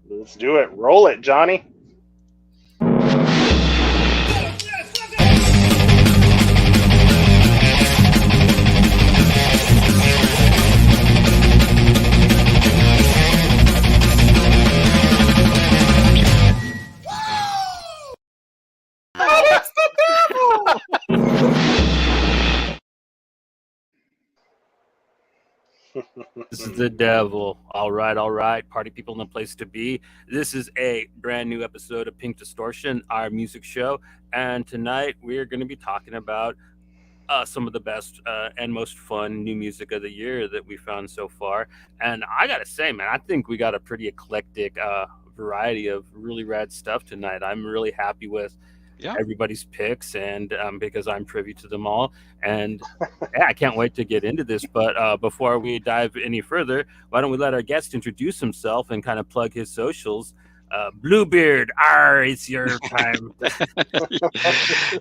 Let's do it. Roll it, Johnny. This is the devil. All right. Party people in the place to be. This is a brand new episode of Pink Distortion, our music show. And tonight we're going to be talking about some of the best and most fun new music of the year that we found so far. And I got to say, man, I think we got a pretty eclectic variety of really rad stuff tonight. I'm really happy with everybody's picks, and because I'm privy to them all. And yeah, I can't wait to get into this. But before we dive any further, why don't we let our guest introduce himself and kind of plug his socials? Bluebeard, it's your time.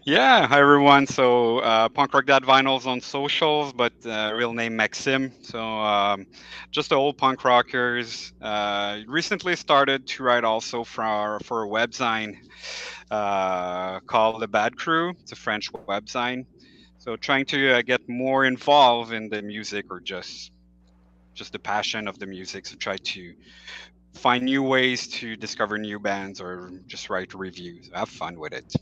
Yeah, hi everyone. So Punk Rock Dad Vinyls on socials, but real name Maxim. So just the old punk rockers. Recently started to write also for a webzine called The Bad Crew. It's a French webzine. So trying to get more involved in the music, or just the passion of the music. So try to find new ways to discover new bands, or just write reviews. Have fun with it.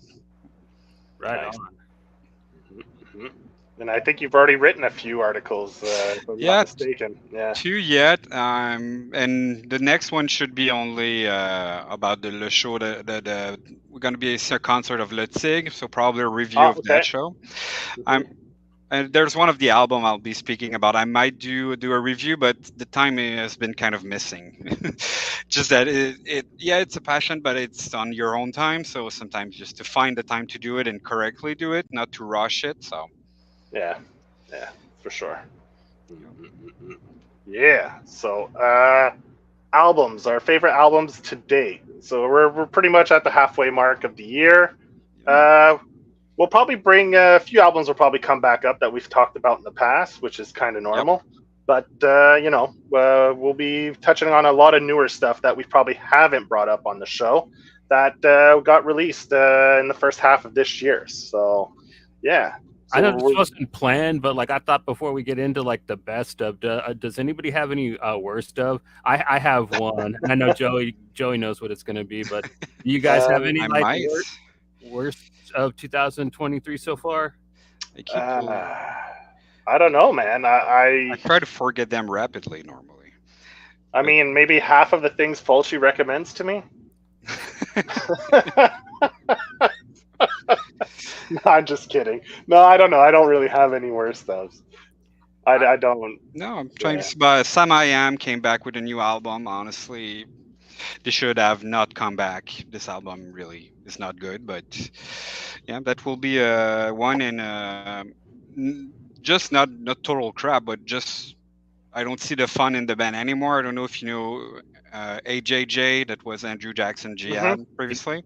Right Nice. on. Mm-hmm. And I think you've already written a few articles, if I'm not mistaken. Yeah. Two yet, and the next one should be only about the show. We're gonna be a concert of Le Tigre, so probably a review of that show. And there's one of the album I'll be speaking about. I might do a review, but the time has been kind of missing. Just that it's a passion, but it's on your own time. So sometimes just to find the time to do it and correctly do it, not to rush it. So yeah, for sure. Yeah. So albums, our favorite albums to date. So we're pretty much at the halfway mark of the year. We'll probably bring a few albums will probably come back up that we've talked about in the past, which is kind of normal. Yep. But we'll be touching on a lot of newer stuff that we probably haven't brought up on the show that got released in the first half of this year. So yeah. So I know this wasn't planned, but like I thought before we get into like the best of, does anybody have any worst of? I have one. I know Joey knows what it's going to be, but do you guys have any worst of 2023 so far? I don't know, man. I try to forget them rapidly normally. I mean, maybe half of the things Fulci recommends to me. No, I'm just kidding. No, I don't know. I don't really have any worse stuff. I don't. No, I'm trying to see. Sam I Am came back with a new album. Honestly, they should have not come back. This album really is not good, but yeah, that will be one. And just not total crap, but just I don't see the fun in the band anymore. I don't know if you know AJJ, that was Andrew Jackson Jihad previously.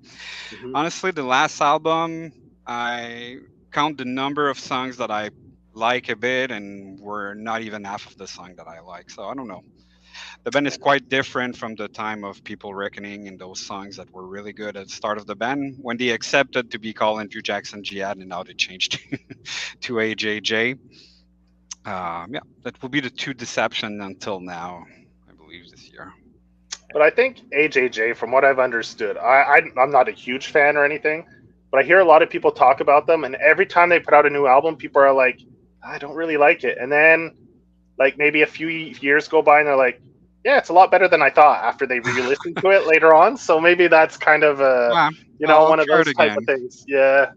Honestly, the last album, I count the number of songs that I like a bit, and we're not even half of the song that I like. So I don't know. The band is quite different from the time of People Reckoning and those songs that were really good at the start of the band when they accepted to be called Andrew Jackson Jihad, and now they changed to AJJ. That will be the two deceptions until now, I believe, this year. But I think AJJ, from what I've understood, I'm not a huge fan or anything, but I hear a lot of people talk about them, and every time they put out a new album, people are like, I don't really like it. And then, like, maybe a few years go by, and they're like, yeah, it's a lot better than I thought after they re-listened to it later on. So maybe that's kind of one of those type of things. Yeah.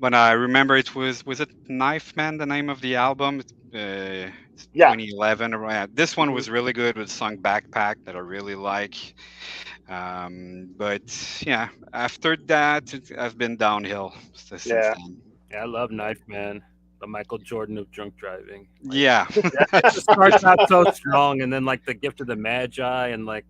But I remember it was it Knife Man, the name of the album? 2011. This one was really good with the song Backpack that I really like. But yeah, after that, I've been downhill since then. Yeah, I love Knife Man. The Michael Jordan of drunk driving. Like, yeah. It just starts out so strong, and then like the Gift of the Magi, and like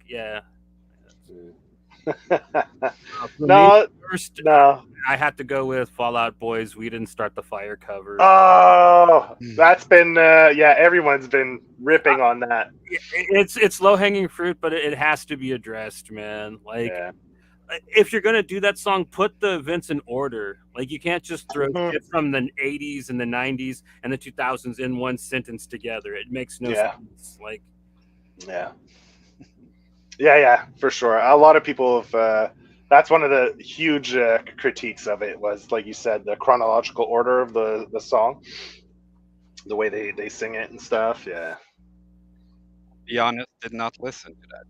For me, No, first, no. I had to go with Fallout Boys. We didn't start the fire cover. Oh, Hmm. that's been yeah. Everyone's been ripping on that. It's low hanging fruit, but it has to be addressed, man. Like, Yeah. if you're gonna do that song, put the events in order. Like, you can't just throw Mhm. shit from the '80s and the '90s and the 2000s in one sentence together. It makes no Yeah. sense. Like, Yeah. Yeah. Yeah. For sure. A lot of people have. That's one of the huge critiques of it was, like you said, the chronological order of the song, the way they sing it and stuff. Yeah. Be honest, did not listen to that.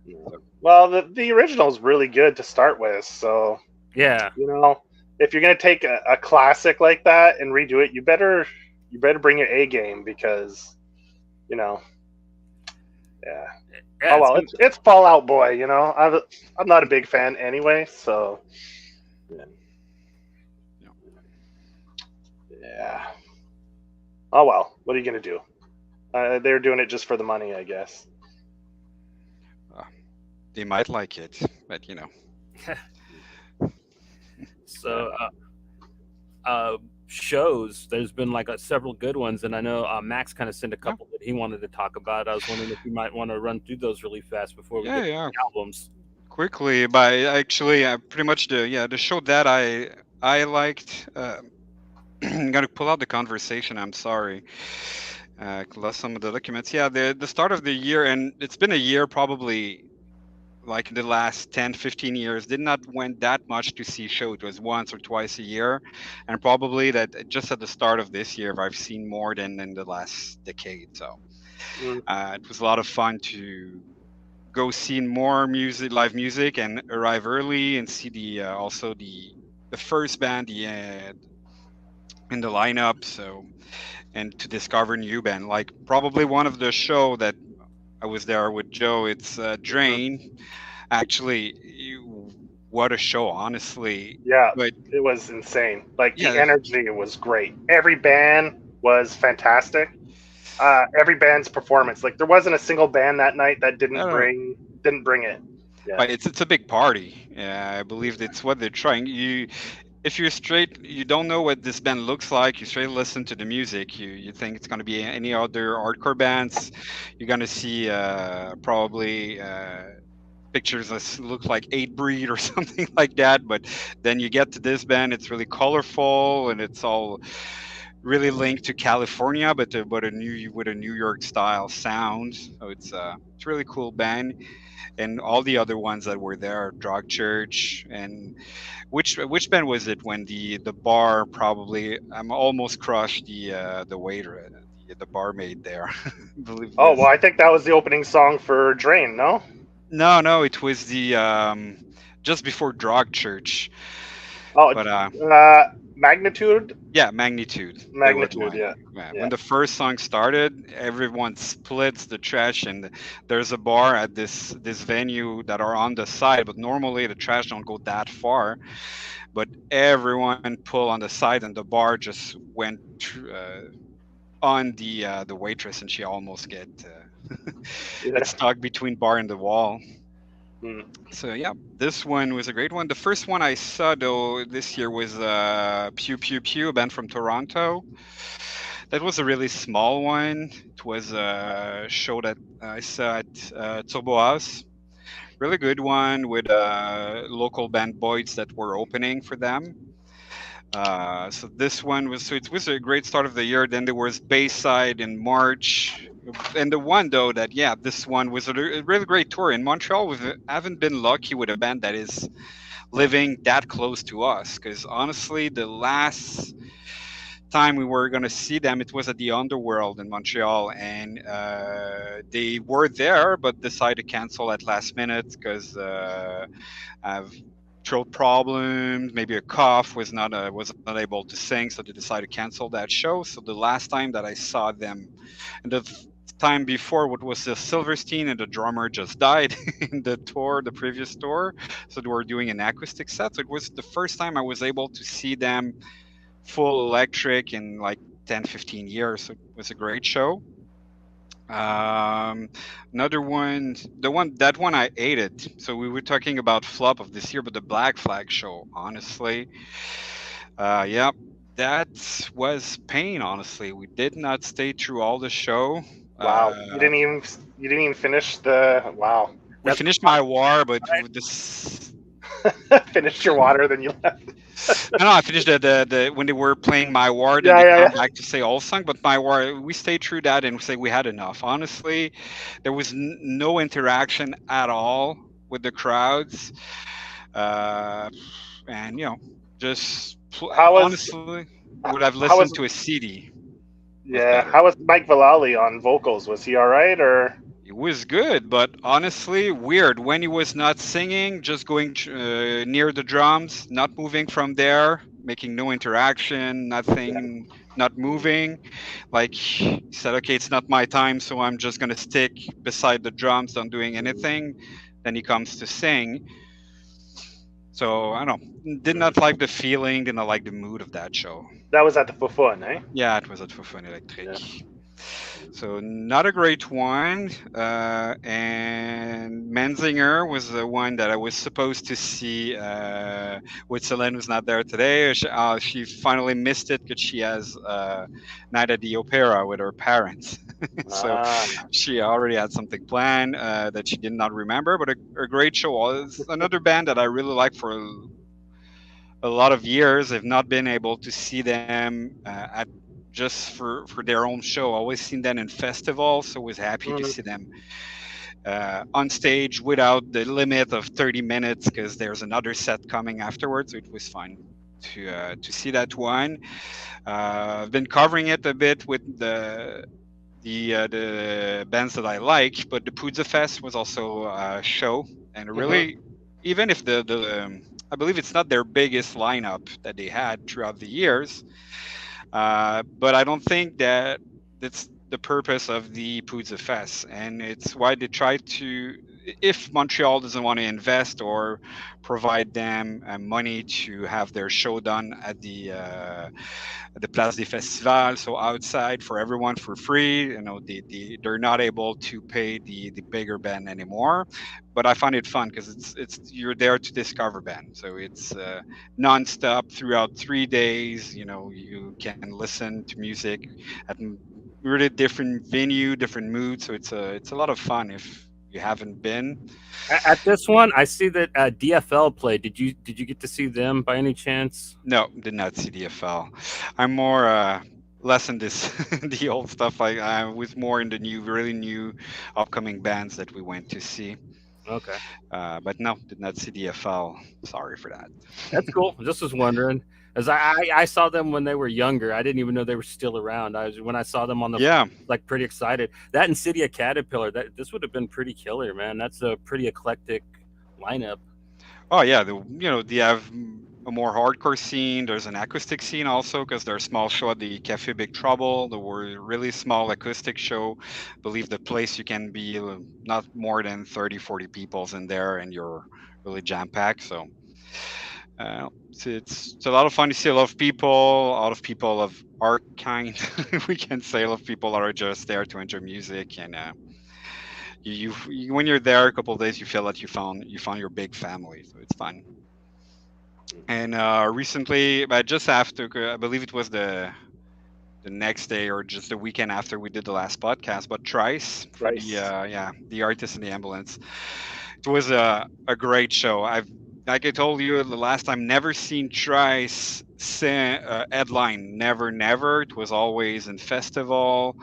Yeah. So, Well, the original is really good to start with. So yeah, you know, if you're gonna take a classic like that and redo it, you better bring your A game because you know, yeah. yeah, Oh well, it's Fallout Boy. I'm not a big fan anyway, so yeah. you know, Yeah. Oh well, what are you gonna do? They're doing it just for the money, I guess. uh, they might like it, but Yeah. so. Shows. There's been like several good ones, and I know Max kind of sent a yeah, couple that he wanted to talk about. I was wondering if you might want to run through those really fast before we yeah, get to yeah. the albums. Quickly, but actually, pretty much the show that I liked. I'm gonna pull out the conversation. I'm sorry. Lost some of the documents. Yeah, the start of the year, and it's been a year probably like in the last 10, 15 years, did not went that much to see show. It was once or twice a year, and probably that just at the start of this year, I've seen more than in the last decade. So Mm, it was a lot of fun to go see more music, live music, and arrive early and see the also the first band in the lineup. So and to discover new band, like probably one of the show that I was there with Joe. It's mhm. Drain. Actually, what a show, honestly. Yeah, But it was insane. Like the yeah, energy was great. Every band was fantastic. Every band's performance, like there wasn't a single band that night that no, didn't no, bring it. Yeah. but it's a big party. Yeah, I believe it's what they're trying. If you're straight, you don't know what this band looks like. You straight listen to the music. You think it's gonna be any other hardcore bands. You're gonna see probably pictures that look like 8 Breed or something like that. But then you get to this band, it's really colorful and it's all really linked to California, but a new with a New York style sound. So it's really cool band, and all the other ones that were there, Drug Church, and which band was it when the bar probably I'm almost crushed the waiter the barmaid there. I believe Oh was well, I think that was the opening song for Drain. No. no, it was the just before Drug Church, Oh, but Magnitude. yeah, Magnitude. They were the Magnitude. one. Yeah. Yeah, Yeah. when the first song started, everyone splits the trash, and there's a bar at this venue that are on the side, but normally the trash don't go that far. But everyone pull on the side, and the bar just went on the waitress, and she almost get Yeah. stuck between bar and the wall. Mm. So yeah, this one was a great one. The first one I saw though this year was Pew Pew Pew, a band from Toronto. That was a really small one. It was a show that I saw at Turbo House. Really good one with local band Boys that were opening for them. So this one was so it was a great start of the year. Then there was Bayside in March, and the one though that yeah, this one was a really great tour in Montreal. We haven't been lucky with a band that is living that close to us because honestly, the last time we were going to see them, it was at the Underworld in Montreal, and they were there but decided to cancel at last minute because have throat problems, maybe a cough, was not able to sing, so they decided to cancel that show. So the last time that I saw them, and the time before, what was Silverstein and the drummer just died in the previous tour, so they were doing an acoustic set. So it was the first time I was able to see them full electric in like 10, 15 years. So it was a great show. Um, Another one, that one I ate it. So we were talking about flop of this year, but the Black Flag show, honestly, yeah, that was pain. Honestly, we did not stay through all the show. Wow, Uh, you didn't even finish the wow. we That's finished my war, but this. Finished your water, then you left. No, I finished the when they were playing My War, then Yeah, they yeah, come yeah. back to say All Song, but My War, we stayed through that and say we had enough. Honestly, there was no interaction at all with the crowds, uh, and just How was honestly would have how listened was to a CD was yeah? better. How was Mike Vallely on vocals? Was he all right or? It was good, but honestly, weird. When he was not singing, just going near the drums, not moving from there, making no interaction, Yeah. nothing, not moving. Like he said, okay, it's not my time, so I'm just gonna stick beside the drums, not doing anything. Then he comes to sing. So I don't know. Did not like the feeling, did not like the mood of that show. That was at the Fufun, eh? Yeah, it was at Fofone Electric. Yeah. So not a great one. And Menzinger was the one that I was supposed to see with Celine, who's not there today. She finally missed it because she has night at the opera with her parents. So Ah, she already had something planned that she did not remember. But a great show. It's another band that I really like for a lot of years. I've not been able to see them at just for their own show. Always seen them in festivals, so was happy to mm, see them on stage without the limit of 30 minutes because there's another set coming afterwards. So it was fun to see that one. I've been covering it a bit with the bands that I like, but the Puzza Fest was also a show, and mhm. really, even if I believe it's not their biggest lineup that they had throughout the years, but I don't think that that's the purpose of the Puzza Fest, and it's why they try to. If Montreal doesn't want to invest or provide them money to have their show done at the Place des Festivals, so outside for everyone for free. They're not able to pay the bigger band anymore. But I find it fun because it's you're there to discover band, so it's nonstop throughout 3 days. You can listen to music at really different venue, different mood. So it's a lot of fun if you haven't been. At this one, I see that DFL played. Did you get to see them by any chance? No, did not see DFL. I'm more less in this the old stuff. I was more in the new, really new upcoming bands that we went to see. Okay, But no, did not see DFL. Sorry for that. that's cool. Just was wondering, as I saw them when they were younger. I didn't even know they were still around. I was when I saw them on the Yeah. like pretty excited. That and City of Caterpillar. That this would have been pretty killer, man. That's a pretty eclectic lineup. Oh yeah. They have a more hardcore scene. There's an acoustic scene also because there's a small show at the Cafe Big Trouble. There were really small acoustic show. I believe the place you can be not more than 30, 40 people's in there, and you're really jam packed. So it's a lot of fun to see a lot of people, a lot of people of our kind. We can say a lot of people are just there to enjoy music, and when you're there a couple of days, you feel that you found your big family, so it's fun. And recently, but just after, I believe it was the next day or just the weekend after we did the last podcast, but Trice for Rice. the artist in the ambulance. It was a great show. I've like I told you the last time, never seen Trice headline. Never. It was always in festival.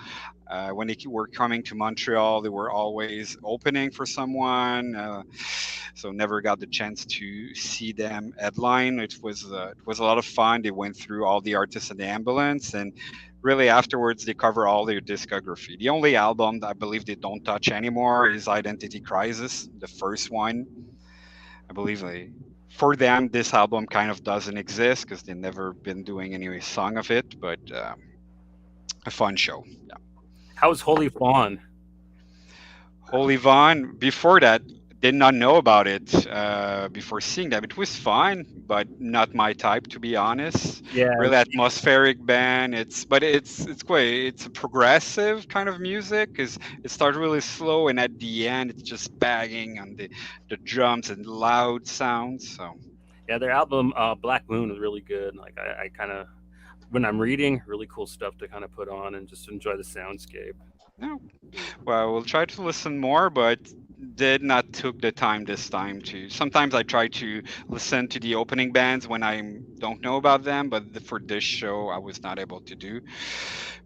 When they were coming to Montreal, they were always opening for someone. So never got the chance to see them headline. It was a lot of fun. They went through all the artists in the ambulance, and really afterwards they cover all their discography. The only album that I believe they don't touch anymore is Identity Crisis, the first one. I believe for them this album kind of doesn't exist because they've never been doing any song of it, but a fun show. How was Holy Fawn? Holy Vaughn. Before that, did not know about it before seeing them. It was fine, but not my type, to be honest. Yeah, Really atmospheric band. It's a progressive kind of music. Because it starts really slow, and at the end, it's just banging on the drums and loud sounds. So yeah, their album Black Moon is really good. Like I kind of when I'm reading, really cool stuff to kind of put on and just enjoy the soundscape. no, well, we'll try to listen more, but did not took the time this time to. Sometimes I try to listen to the opening bands when I don't know about them, but for this show I was not able to do.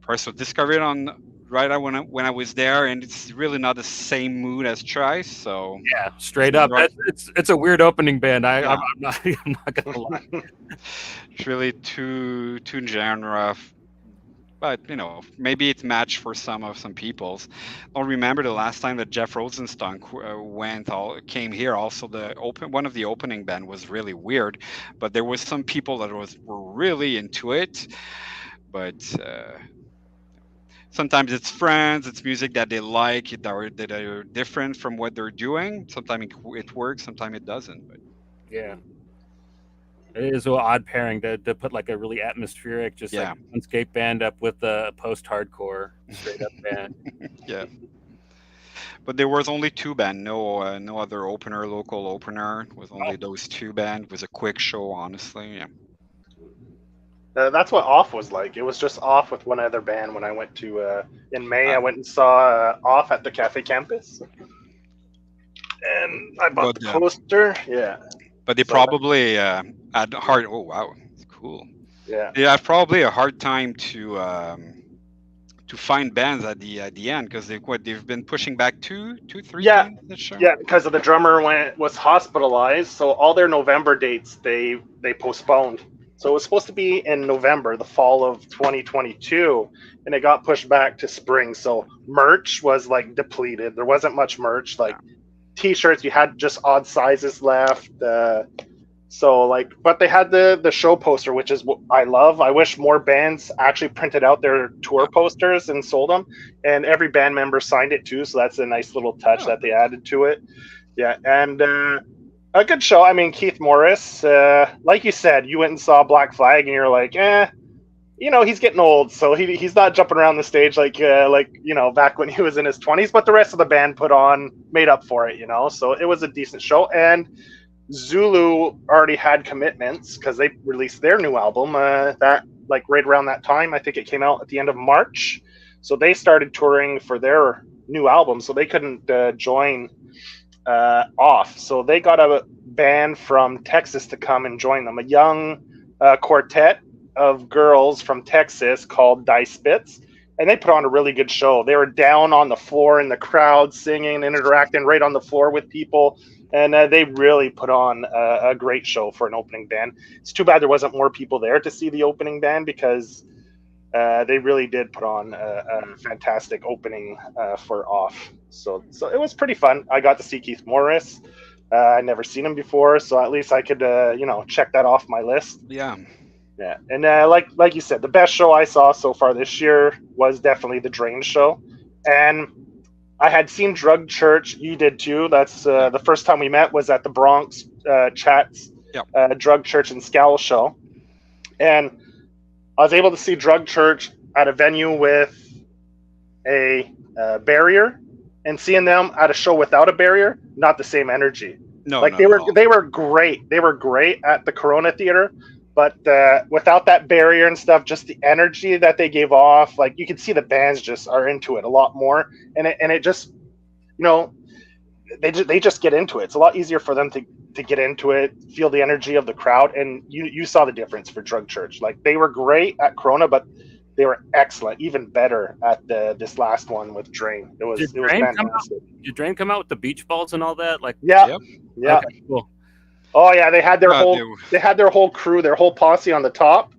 First, so discovered it on right when I was there, and it's really not the same mood as Trice. So Yeah, straight up. right, It's a weird opening band. yeah, I'm not I'm not gonna lie. it's really too genre. But maybe it's matched for some people's. I don't remember the last time that Jeff Rosenstock came here. Also, one of the opening band was really weird, but there was some people that were really into it. But sometimes it's friends, it's music that they like that are different from what they're doing. Sometimes it works, sometimes it doesn't. But Yeah. It is an odd pairing to put like a really atmospheric, just like yeah, landscape band up with a post-hardcore straight up band. yeah. But there was only two band, no other local opener. It was only those two band. It was a quick show, honestly. Yeah. That's what Off was like. It was just Off with one other band when I went to in May. I Uh, went and saw Off at the Cafe Campus, and I bought but the poster. Yeah, but they so that, probably had hard. Oh wow, it's cool. yeah, They have probably a hard time to find bands at the end because they've been pushing back three yeah, times this show. yeah. Because of the drummer was hospitalized, so all their November dates they postponed. So it was supposed to be in November, the fall of 2022, and it got pushed back to spring. So merch was like depleted. There wasn't much merch. Like t-shirts, you had just odd sizes left. So like, but they had the show poster, which is what I love. I wish more bands actually printed out their tour posters and sold them, and every band member signed it too. So that's a nice little touch Oh, that they added to it. Yeah, and a good show. I mean, Keith Morris, like you said, you went and saw Black Flag, and you're like, he's getting old, so he's not jumping around the stage like back when he was in his 20s. But the rest of the band made up for it, So it was a decent show, and Zulu already had commitments because they released their new album that like right around that time. I think it came out at the end of March, so they started touring for their new album, so they couldn't join Off. So they got a band from Texas to come and join them, a young quartet of girls from Texas called Die Spitz, and they put on a really good show. They were down on the floor in the crowd singing and interacting right on the floor with people, and they really put on a great show for an opening band. It's too bad there wasn't more people there to see the opening band because they really did put on a fantastic opening for Off. So it was pretty fun. I got to see Keith Morris. I'd never seen him before, so at least I could check that off my list. yeah. Yeah, and like you said, the best show I saw so far this year was definitely the Drain show, and I had seen Drug Church. You did too. That's the first time we met was at the Bronx Chats Drug Church and Scowl show, and I was able to see Drug Church at a venue with a barrier, and seeing them at a show without a barrier, not the same energy. No, Like not they at were all. they were great. They were great at the Corona Theater, but without that barrier and stuff, just the energy that they gave off, like you could see the bands just are into it a lot more, and it just they just get into it. It's a lot easier for them to get into it, feel the energy of the crowd, and you saw the difference for Drug Church. Like they were great at Corona, but they were excellent, even better at this last one with Drain. It was fantastic. Did Drain come out with the beach balls and all that? Like, Yeah, Yep. yeah. okay, cool. Oh yeah, they had their Uh, whole crew, their whole posse on the top,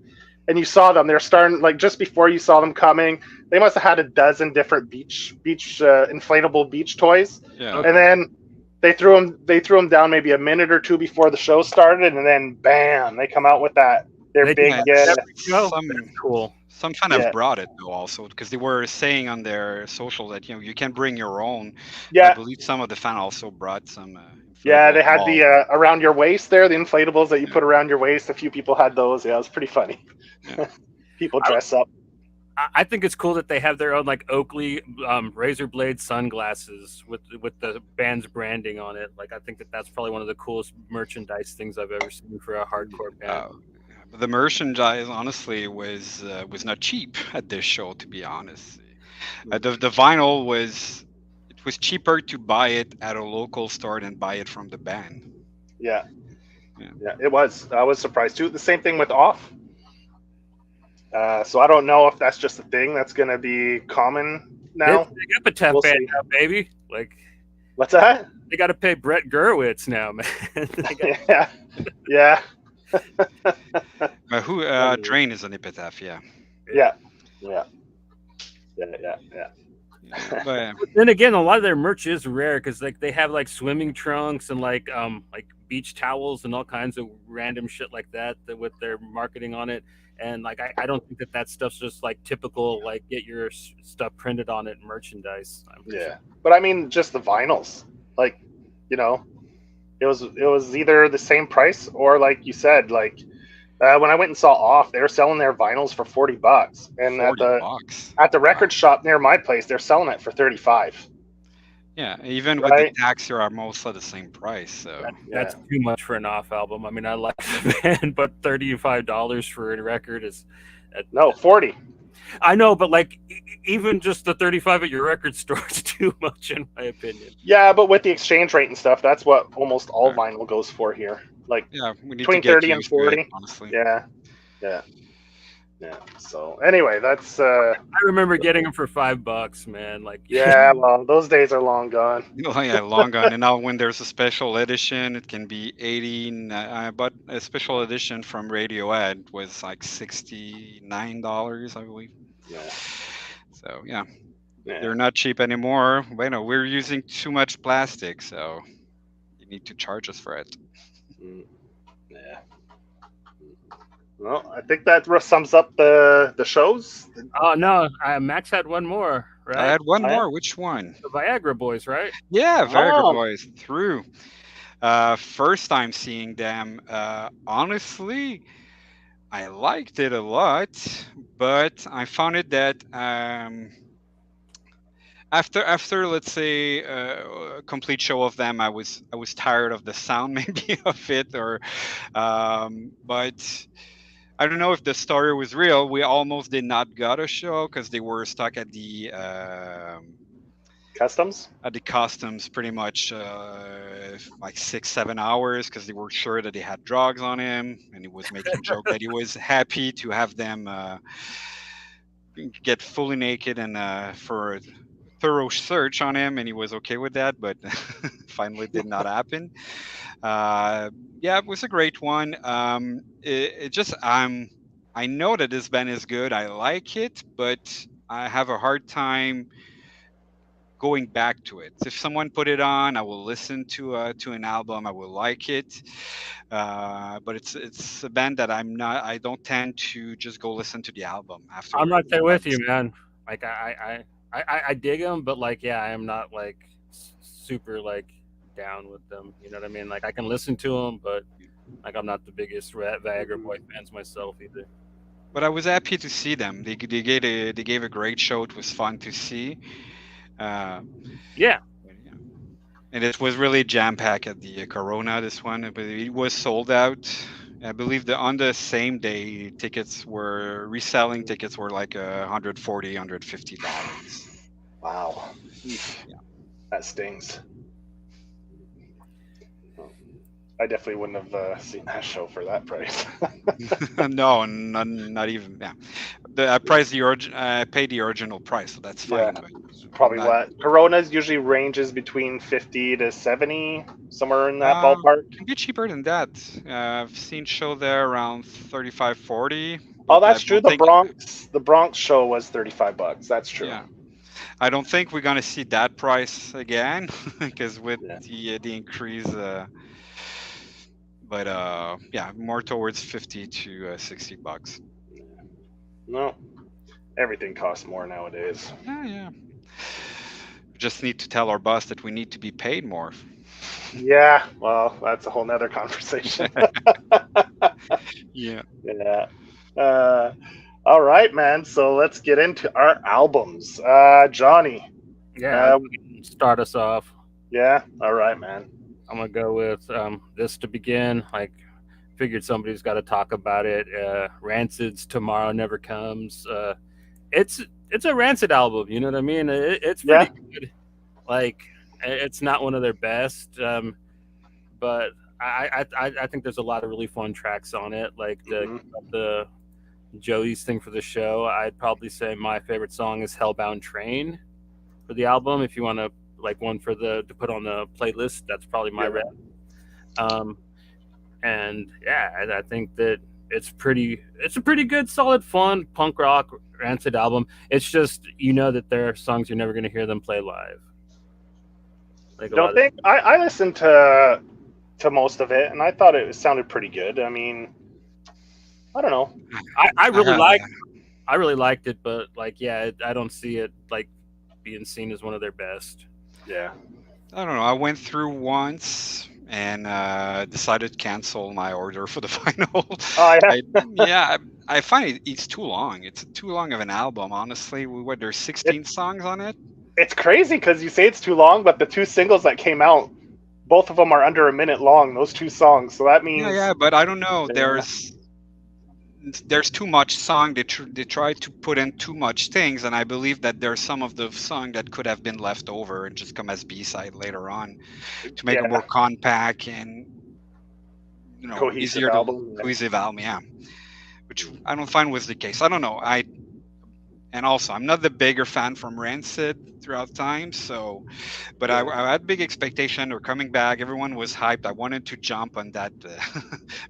and you saw them. They're starting like just before you saw them coming. They must have had a dozen different beach inflatable beach toys, Yeah. and then they threw them down maybe a minute or two before the show started, and then bam, they come out with that Their They do big, Yeah, that every show. some That's cool. some fan yeah, have brought it though also because they were saying on their social that you can bring your own. So I yeah, believe some of the fan also brought some yeah. inflatable They had the balls. around your waist there, the inflatables that you Yeah, put around your waist. A few people had those. Yeah, it was pretty funny. yeah. People dress up. I think it's cool that they have their own like Oakley razor blade sunglasses with the band's branding on it. Like I think that's probably one of the coolest merchandise things I've ever seen for a hardcore band. Uh, but the merchandise honestly was not cheap at this show. To be honest, the vinyl was cheaper to buy it at a local store than buy it from the band. Yeah, Yeah. yeah. It was. I was surprised too. The same thing with Off. So I don't know if that's just a thing that's going to be common It's now. a big epitaph We'll band see. now, baby. Like What's that? they got to pay Brett Gurewitz now, man. Yeah, yeah, But who Drain is an epitaph, yeah. yeah, yeah, yeah, yeah. Yeah, but Then again, a lot of their merch is rare because like they have like swimming trunks and like beach towels and all kinds of random shit like with their marketing on it. And like I don't think that stuff's just like typical like get your stuff printed on it merchandise. Yeah. But I mean, just the vinyls, like, you know, it was either the same price or like you said, like when I went and saw Off, they were selling their vinyls for $40, and at 40 the bucks. record shop near my place, they're selling it for 35. Yeah, even with the Right? tax, they are mostly the same price. So That's Yeah. too much for an Off album. I mean, I like the band, but $35 for a record is. No, 40. I know, but like even just the 35 at your record store is too much in my opinion. Yeah, but with the exchange rate and stuff, that's what almost all vinyl goes for here. Like yeah, we need between to get 30 and used to it, 40. honestly. Yeah. Yeah. Yeah. So anyway, that's I remember getting them for $5, man. Like yeah, well, those days are long gone. Oh yeah, long gone. And now when there's a special edition, it can be 80. But a special edition from Radiohead was like $69, I believe. Yeah. So yeah, Yeah. they're not cheap anymore. But, we're using too much plastic, so you need to charge us for it. Mm. Yeah. Well, I think that sums up the shows. oh no, Max had one more, I right? had one I had- more. Which one? The Viagra Boys, right? Yeah, very good Oh. boys. Through. First time seeing them. Honestly, I liked it a lot, but I found it that after let's say a complete show of them, I was tired of the sound maybe of it, or but I don't know if the story was real. We almost did not got a show because they were stuck Customs? at the customs pretty much like 6-7 hours because they were sure that they had drugs on him, and he was making a joke that he was happy to have them get fully naked and for a thorough search on him, and he was okay with that, but finally did not happen. Yeah, it was a great one. It just I know that this band is good. I like it, but I have a hard time going back to it. If someone put it on, I will listen to an album. I will like it, but it's a band that I don't tend to just go listen to the album after. I'm right there with you, man. Like I dig them, but like yeah, I am not like super like down with them. You know what I mean? Like I can listen to them, but like I'm not the biggest Viagra Boy fans myself either. But I was happy to see them. They gave a great show. It was fun to see. Yeah. And it was really jam packed at the Corona. This one, but it was sold out. I believe on the same day, reselling tickets were like $140, $150. Wow. Yeah. That stings. I definitely wouldn't have seen that show for that price. No, not even. Yeah, I paid the original price, so that's fine. Yeah. But Probably not- what Coronas usually ranges between 50 to 70, somewhere in that ballpark. It can be cheaper than that. I've seen show there around 35, 40. Oh, but that's I true. don't The Bronx show was $35. That's true. Yeah. I don't think we're gonna see that price again because with Yeah. the increase. but yeah, more towards 50 to $60. No, everything costs more nowadays. Yeah, yeah. We just need to tell our boss that we need to be paid more. Yeah, well, that's a whole nother conversation. Yeah. Yeah. Uh, all right, man. So let's get into our albums. Johnny. Yeah, Uh, start us off. yeah. All right, man. I'm gonna go with this to begin. Like, figured somebody's got to talk about it. Rancid's "Tomorrow Never Comes." It's it's a Rancid album. You know what I mean? It's Yeah. pretty good. Like, it's not one of their best, but I think there's a lot of really fun tracks on it. Like the Joey's thing for the show. I'd probably say my favorite song is "Hellbound Train" for the album. If you want to like one for the to put on the playlist, that's probably my rep. Um, and yeah, I think that it's a pretty good, solid, fun punk rock Rancid album. It's just that there are songs you're never going to hear them play live. Like You don't think I listened to most of it, and I thought it sounded pretty good. I mean, I don't know. I really have- liked I really liked it, but like I don't see it like being seen as one of their best. Yeah. I don't know. I went through once and decided to cancel my order for the final. Oh yeah. I find it's too long. It's too long of an album, honestly. There's 16 songs on it. It's crazy because you say it's too long, but the two singles that came out, both of them are under a minute long. Those two songs, so that means Yeah, but I don't know. Yeah. There's too much song. They try to put in too much things, and I believe that there's some of the song that could have been left over and just come as B-side later on to make Yeah. it more compact and Cohesive easier album, yeah. cohesive album. Yeah, which I don't find was the case. I don't know. And also I'm not the bigger fan from Rancid throughout time, so but Yeah. I had big expectation. They're coming back. Everyone was hyped. I wanted to jump on that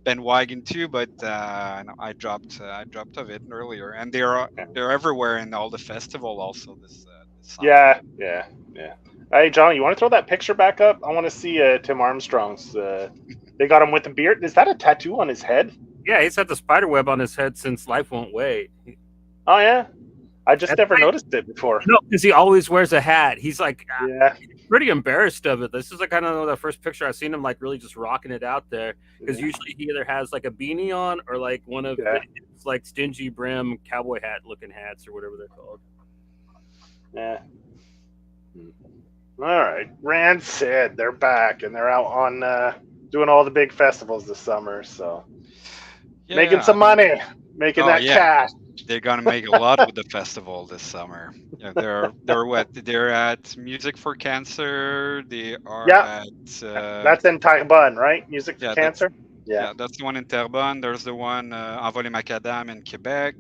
bandwagon too, but no, I dropped of it earlier. And they're everywhere in all the festival also this summer. Yeah. Hey, John, you want to throw that picture back up? I want to see Tim Armstrong's. They got him with a beard. Is that a tattoo on his head? Yeah, he's had the spider web on his head since Life Won't Wait. Oh yeah, I just That's never right. noticed it before. No, because he always wears a hat. He's like Yeah. pretty embarrassed of it. This is like kind of the first picture I've seen him like really just rocking it out there. Because usually he either has like a beanie on or like one of his like stingy brim cowboy hat looking hats or whatever they're called. Yeah. All right, Rancid, they're back and they're out on doing all the big festivals this summer. So making some money, making that cash. They're gonna make a lot with the festival this summer. Yeah, they're what? They're at Music for Cancer. They are at. That's in Terrebonne, right? Music for Cancer. Yeah, that's the one in Terrebonne. There's the one Envolé Macadam in Quebec.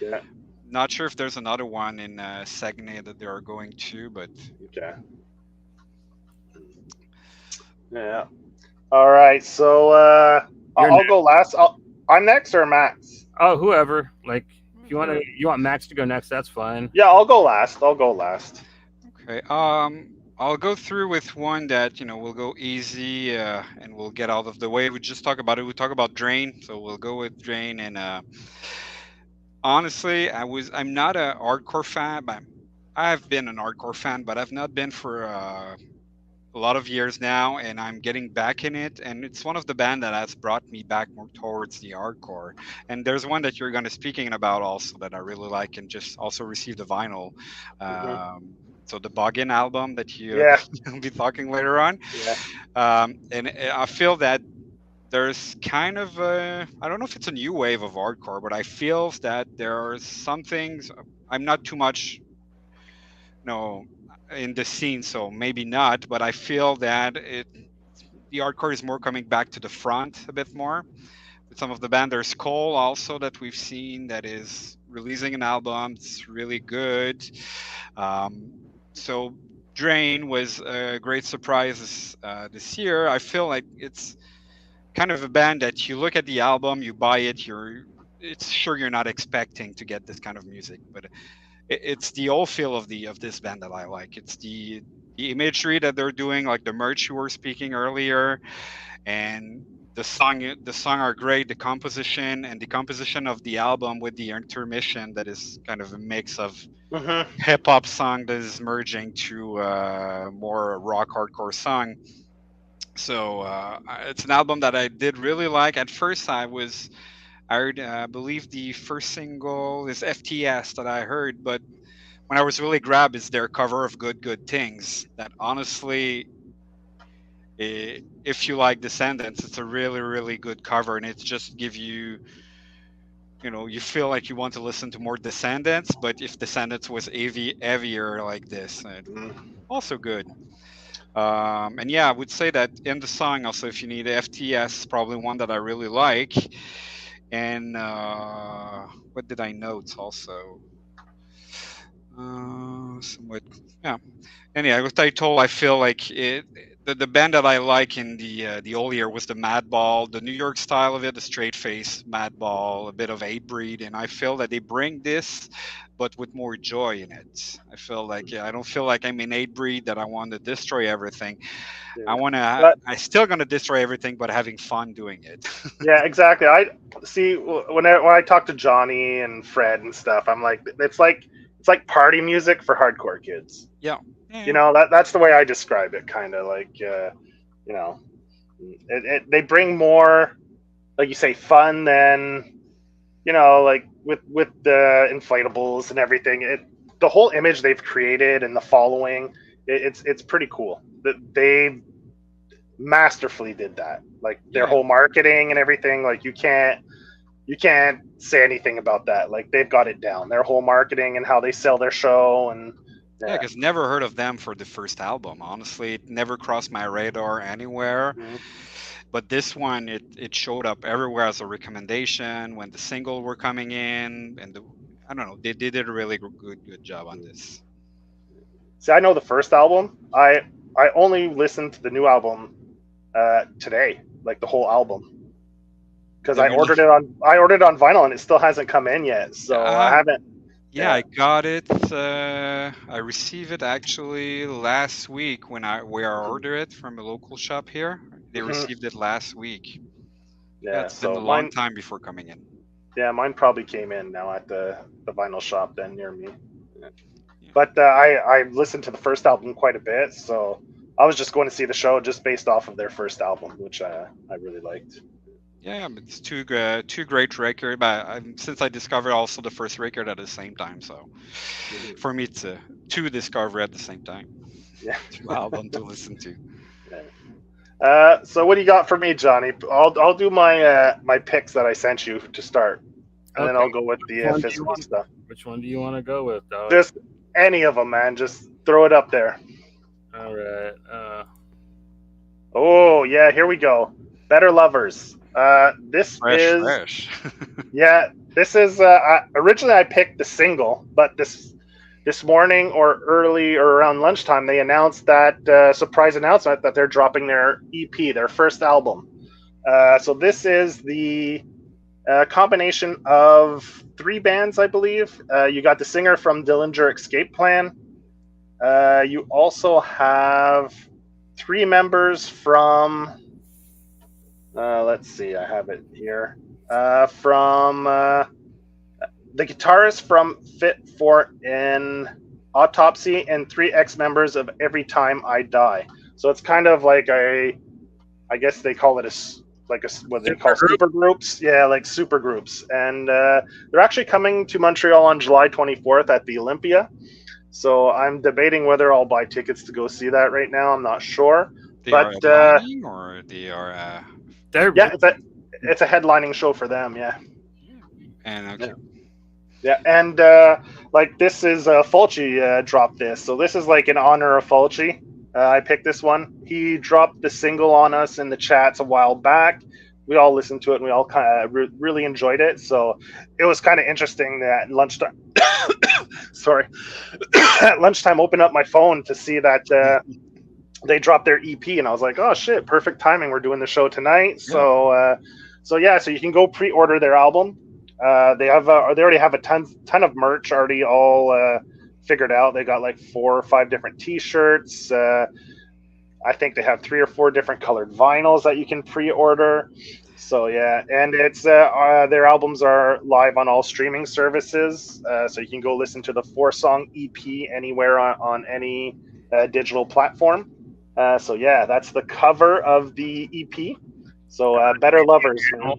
Yeah. Not sure if there's another one in Saguenay that they are going to, but okay. Yeah. All right. So I'll go last. I'm next or Max? Oh, whoever. Like, if you want Max to go next, that's fine. Yeah, I'll go last. Okay. I'll go through with one that we'll go easy and we'll get out of the way. We just talk about it. We talk about Drain, so we'll go with Drain. And honestly, I'm not a hardcore fan, but I've been an hardcore fan, but I've not been for a lot of years now, and I'm getting back in it. And it's one of the band that has brought me back more towards the hardcore. And there's one that you're going to speaking about also that I really like, and just also received a vinyl. So the Boggin album that you'll be talking later on. Yeah. And I feel that there's kind of I don't know if it's a new wave of hardcore, but I feel that there are some things I'm not too much in the scene, so maybe not, but I feel that the hardcore is more coming back to the front a bit more with some of the band. There's Cole also that we've seen that is releasing an album. It's really good. So Drain was a great surprise this year. I feel like it's kind of a band that you look at the album, you buy it, it's sure you're not expecting to get this kind of music, but it's the whole feel of this band that I like. It's the imagery that they're doing, like the merch you were speaking earlier, and the song are great. The composition of the album with the intermission that is kind of a mix of Hmm. hip hop song that is merging to more rock hardcore song. So it's an album that I did really like. At first, I heard, believe the first single is FTS that I heard, but when I was really grabbed is their cover of Good Good Things. That honestly, if you like Descendants, it's a really really good cover, and it's just give you, you feel like you want to listen to more Descendants, but if Descendants was heavier like this, also good. And yeah, I would say that in the song also, if you need FTS, probably one that I really like. And what did I note also? Somewhat, yeah. Anyway, with Title, I feel like the band that I like in the old year was the Madball, the New York style of it, the straight face Madball, a bit of Hatebreed, and I feel that they bring this, but with more joy in it. I feel like, I don't feel like I'm in Hatebreed that I want to destroy everything. Yeah. But I still gonna destroy everything, but having fun doing it. yeah, exactly. I see when I talk to Johnny and Fred and stuff, I'm like, it's like party music for hardcore kids. Yeah. Yeah. You know, that's the way I describe it, kind of like, you know, they bring more, like you say, fun than, like with the inflatables and everything. The whole image they've created and the following, it's pretty cool. That they masterfully did that. Like their Yeah. whole marketing and everything. Like you can't say anything about that. Like they've got it down. Their whole marketing and how they sell their show and Yeah, yeah. because never heard of them for the first album. Honestly, it never crossed my radar anywhere. Mhm. But this one, it showed up everywhere as a recommendation when the single were coming in, and I don't know, they did a really good job on this. See, I know the first album. I only listened to the new album today, like the whole album, because The I new, ordered it on vinyl and it still hasn't come in yet. So I uh, haven't. yeah, Yeah. I got it. I received it actually last week when I ordered it from a local shop here. They Hmm. received it last week. Yeah, Yeah. it's been So a long mine. time before coming in. Yeah, mine probably came in now at the vinyl shop then near me. Yeah. But I listened to the first album quite a bit, so I was just going to see the show just based off of their first album, which I really liked. Yeah, but it's two great record. But since I discovered also the first record at the same time, so Mhm. for me it's two discover at the same time, Yeah. two album to listen to. Yeah. So what do you got for me, Johnny? I'll do my picks that I sent you to start, and then Okay. I'll go with Which the one do you physical want? stuff. Which one do you want to go with, dog? Just any of them, man. Just throw it up there. All right. Oh yeah, here we go. Better Lovers. This Fresh, is fresh. Yeah, this is. Originally, I picked the single, but this morning or early or around lunchtime, they announced that surprise announcement that they're dropping their EP, their first album. So this is the combination of three bands, I believe. You got the singer from Dillinger Escape Plan. You also have three members from. Let's see, I have it here. From the guitarist from Fit for an Autopsy and three ex-members of Every Time I Die. So it's kind of like I guess they call it what they call Supergroup? super groups. Yeah, like super groups. And they're actually coming to Montreal on July 24th at the Olympia. So I'm debating whether I'll buy tickets to go see that right now. I'm not sure. They are But headlining, or they are. They're yeah, it's a headlining show for them. Yeah. And okay. Yeah, and like this is Fulci dropped this, so this is like in honor of Fulci. I picked this one. He dropped the single on us in the chats a while back. We all listened to it, and we all kind of really enjoyed it. So it was kind of interesting that lunchtime. Sorry, at lunchtime, opened up my phone to see that they dropped their EP, and I was like, "Oh shit, perfect timing! We're doing the show tonight." Yeah. So you can go pre-order their album. They already have a ton of merch already all figured out. They got like 4 or 5 different T-shirts. I think they have 3 or 4 different colored vinyls that you can pre-order. So yeah, and it's their albums are live on all streaming services, so you can go listen to the 4-song EP anywhere on any digital platform. So yeah, that's the cover of the EP. So Better Lovers, man.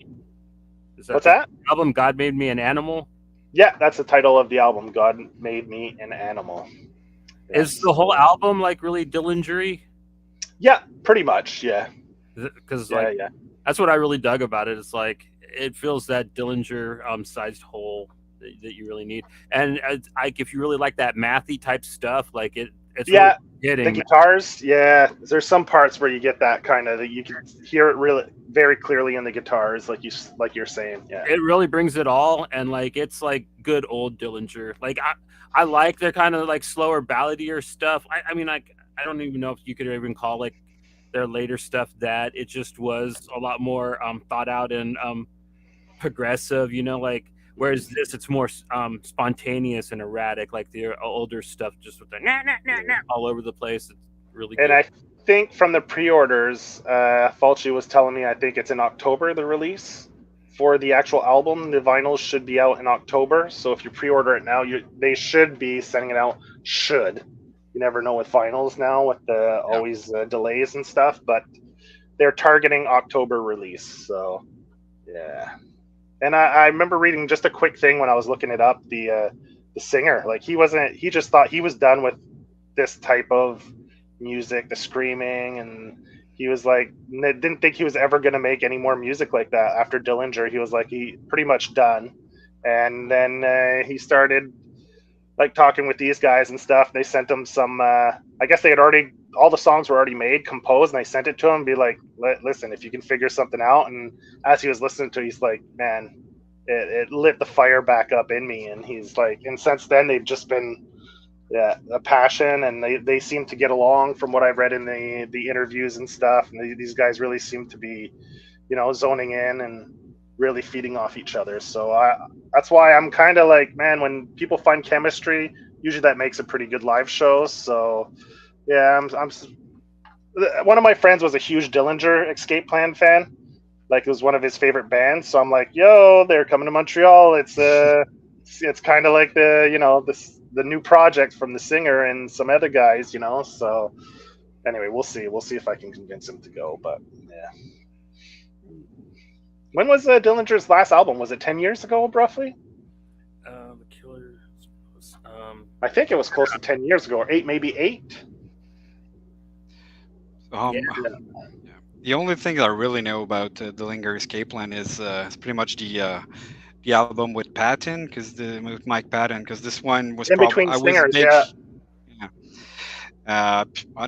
Is that What's the that? album God Made Me an Animal? Yeah, that's the title of the album. God Made Me an Animal. Yeah, Is the whole album like really Dillinger-y? Yeah, pretty much. Yeah, Because yeah, like yeah. that's what I really dug about it. It's like it feels that Dillinger sized hole that you really need. And like if you really like that mathy type stuff, like it's really Yeah, the hitting. guitars. Yeah, there's some parts where you get that kind of. You can hear it really very clearly in the guitars, like you're saying. Yeah, It really brings it all, and like it's like good old Dillinger. Like I like their kind of like slower balladier stuff. I mean like I don't even know if you could even call like their later stuff that. It just was a lot more thought out and progressive, you know, like whereas this it's more spontaneous and erratic, like the older stuff just with the nah, nah, nah, nah, all over the place. It's really and good. I think from the pre-orders, Fulci was telling me I think it's in October the release for the actual album. The vinyls should be out in October, so if you pre-order it now, they should be sending it out. Should you never know with vinyls now with the always delays and stuff, but they're targeting October release. So yeah. And I remember reading just a quick thing when I was looking it up. The singer, like he wasn't. He just thought he was done with this type of music, the screaming, and he was like, didn't think he was ever going to make any more music like that after Dillinger. He was like, he pretty much done. And then he started like talking with these guys and stuff. They sent him some. I guess they had already all the songs were already made, composed, and they sent it to him. And be like, listen, if you can figure something out. And as he was listening to it, he's like, man, it lit the fire back up in me. And he's like, and since then they've just been a passion, and they seem to get along from what I've read in the interviews and stuff. And these guys really seem to be, zoning in and really feeding off each other. So that's why I'm kind of like, man, when people find chemistry, usually that makes a pretty good live show. So yeah, I'm one of my friends was a huge Dillinger Escape Plan fan. Like it was one of his favorite bands. So I'm like, yo, they're coming to Montreal. It's kind of like the new project from the singer and some other guys, So anyway, we'll see. We'll see if I can convince him to go. But yeah. When was Dillinger's last album? Was it 10 years ago, roughly? The Killer. I think it was close to 10 years ago, or 8, maybe 8. Yeah. The only thing I really know about Dillinger Escape Plan is pretty much the album with Patton, with Mike Patton, because this one was In between singers, yeah.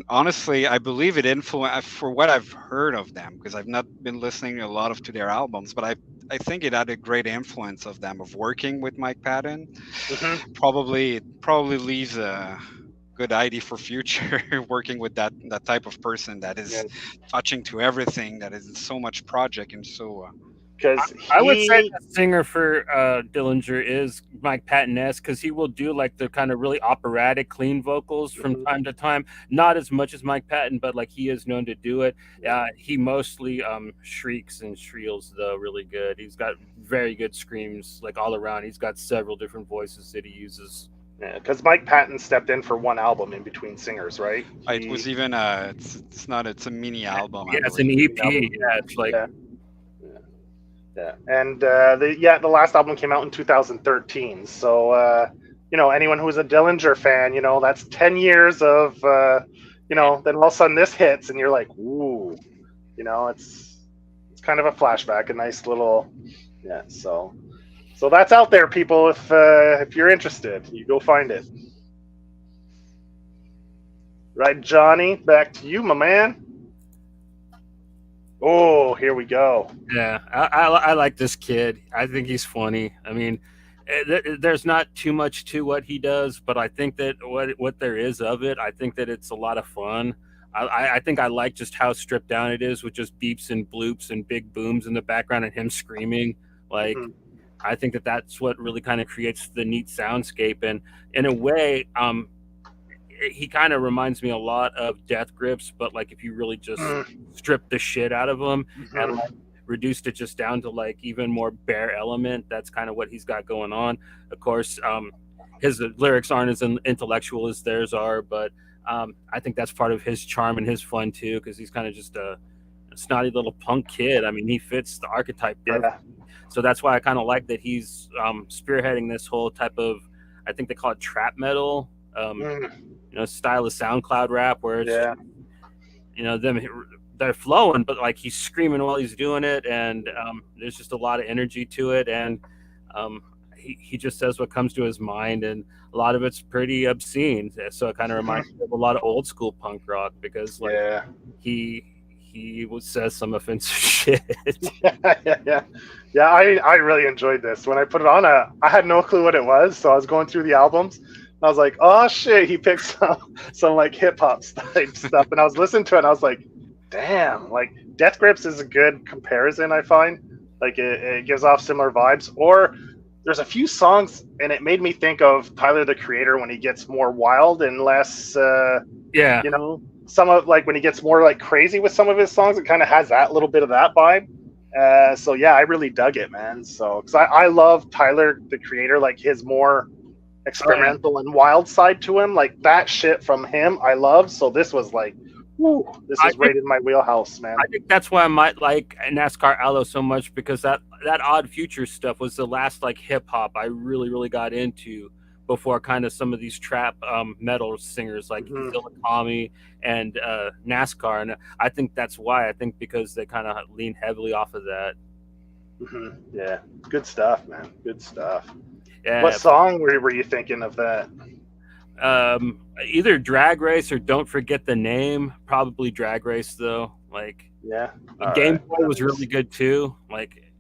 Honestly, I believe it influenced for what I've heard of them, because I've not been listening a lot to their albums, but I think it had a great influence of them, of working with Mike Patton. Mm-hmm. Probably leaves a good idea for future working with that type of person that is touching to everything, that is so much project and so. Because I would say the singer for Dillinger is Mike Patton-esque, because he will do like the kind of really operatic, clean vocals from time to time. Not as much as Mike Patton, but like he is known to do it. He mostly shrieks and shriels though really good. He's got very good screams like all around. He's got several different voices that he uses. Yeah, because Mike Patton stepped in for one album in between singers, right? It was even it's a mini album. Yeah, it's an EP. Yeah, it's like. Yeah, and the last album came out in 2013. So anyone who's a Dillinger fan, that's 10 years of then all of a sudden this hits, and you're like, ooh, it's kind of a flashback, a nice little So that's out there, people. If you're interested, you go find it. Right, Johnny, back to you, my man. Oh, here we go. Yeah, I like this kid. I think he's funny. I mean, there's not too much to what he does, but I think that what there is of it, I think that it's a lot of fun. I think I like just how stripped down it is with just beeps and bloops and big booms in the background and him screaming. Like, I think that that's what really kind of creates the neat soundscape. And in a way, he kind of reminds me a lot of Death Grips, but like if you really just Mm, stripped the shit out of him and mhm. like reduced it just down to like even more bare element. That's kind of what he's got going on. Of course, his lyrics aren't as intellectual as theirs are, but I think that's part of his charm and his fun too, because he's kind of just a snotty little punk kid. I mean, he fits the archetype perfect. Yeah. So that's why I kind of like that he's spearheading this whole type of, I think they call it trap metal, Mm, style of SoundCloud rap, where it's yeah. them they're flowing, but like he's screaming while he's doing it, and there's just a lot of energy to it, and um, he just says what comes to his mind, and a lot of it's pretty obscene. So it kind of Mhm. reminds me of a lot of old school punk rock because like Yeah. he says some offensive shit. Yeah. Yeah. I really enjoyed this. When I put it on, I had no clue what it was, so I was going through the albums. And I was like, oh shit, he picked some like hip hop type stuff, and I was listening to it, and I was like, damn, like Death Grips is a good comparison. I find like it gives off similar vibes. Or there's a few songs, and it made me think of Tyler the Creator when he gets more wild and less. Yeah, Some of like when he gets more like crazy with some of his songs, it kind of has that little bit of that vibe. So yeah, I really dug it, man. So because I love Tyler the Creator, like his more oh yeah. experimental and wild side to him, like that shit from him, I love. So this was like, woo, this I is think right in my wheelhouse, man. I think that's why I might like NASCAR Allo so much because that Odd Future stuff was the last like hip hop I really got into before kind of some of these trap metal singers like Hmm. Zilla Kami and NASCAR, and I think that's why. I think because they kind of lean heavily off of that. Hmm. Yeah, good stuff, man. Good stuff. What Yeah, song were you thinking of that? either Drag Race or Don't Forget the Name. Probably Drag Race though. Like Yeah, all Game right. Boy was really good too. Like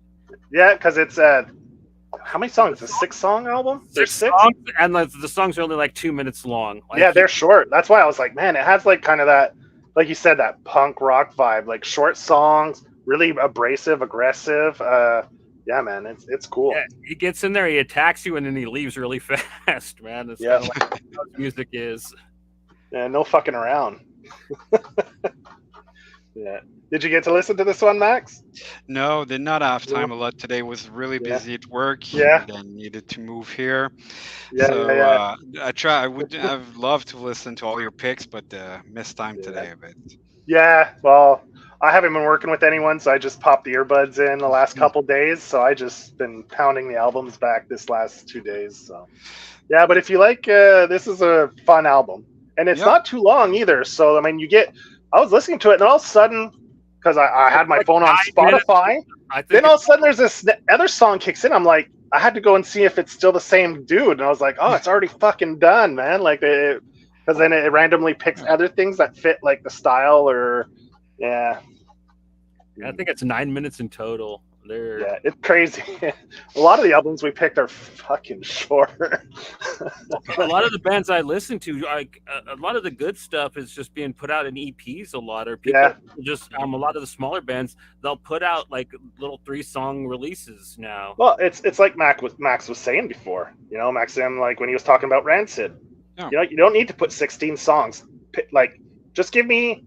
Yeah, because it's how many songs? A 6 song album? There's 6. songs, and like, the songs are only like 2 minutes long. Like Yeah, they're short. That's why I was like, man, it has like kind of that, like you said, that punk rock vibe. Like short songs, really abrasive, aggressive. Yeah, man, it's cool. yeah, he gets in there, he attacks you, and then he leaves really fast, man. It's Yeah, kind of like how music is. yeah, no fucking around. Yeah. Did you get to listen to this one, Max? No, did not have No. time a lot today. Was really Yeah. busy at work, Yeah. and then needed to move here. Yeah, So yeah, I would have loved to listen to all your picks, but missed time yeah. today a bit. Yeah. Well, I haven't been working with anyone, so I just popped the earbuds in the last couple days. So I just been pounding the albums back this last 2 days. So yeah, but if you like, this is a fun album, and it's Yeah. not too long either. So I mean, I was listening to it, and all of a sudden, because I had my Like phone on 9 minutes. Spotify, I think then all of a sudden there's this other song kicks in. I'm like, I had to go and see if it's still the same dude, and I was like, oh, it's already fucking done, man. Like, because then it randomly picks other things that fit like the style, or yeah, I think it's 9 minutes in total. They're yeah, it's crazy. A lot of the albums we picked are fucking short. a lot of the bands I listen to, like a lot of the good stuff is just being put out in EPs a lot, or people Yeah. just a lot of the smaller bands they'll put out like little 3-song releases now. Well, it's like Max was saying before. Maxim, like when he was talking about Rancid. Yeah. You don't need to put 16 songs. Like, just give me.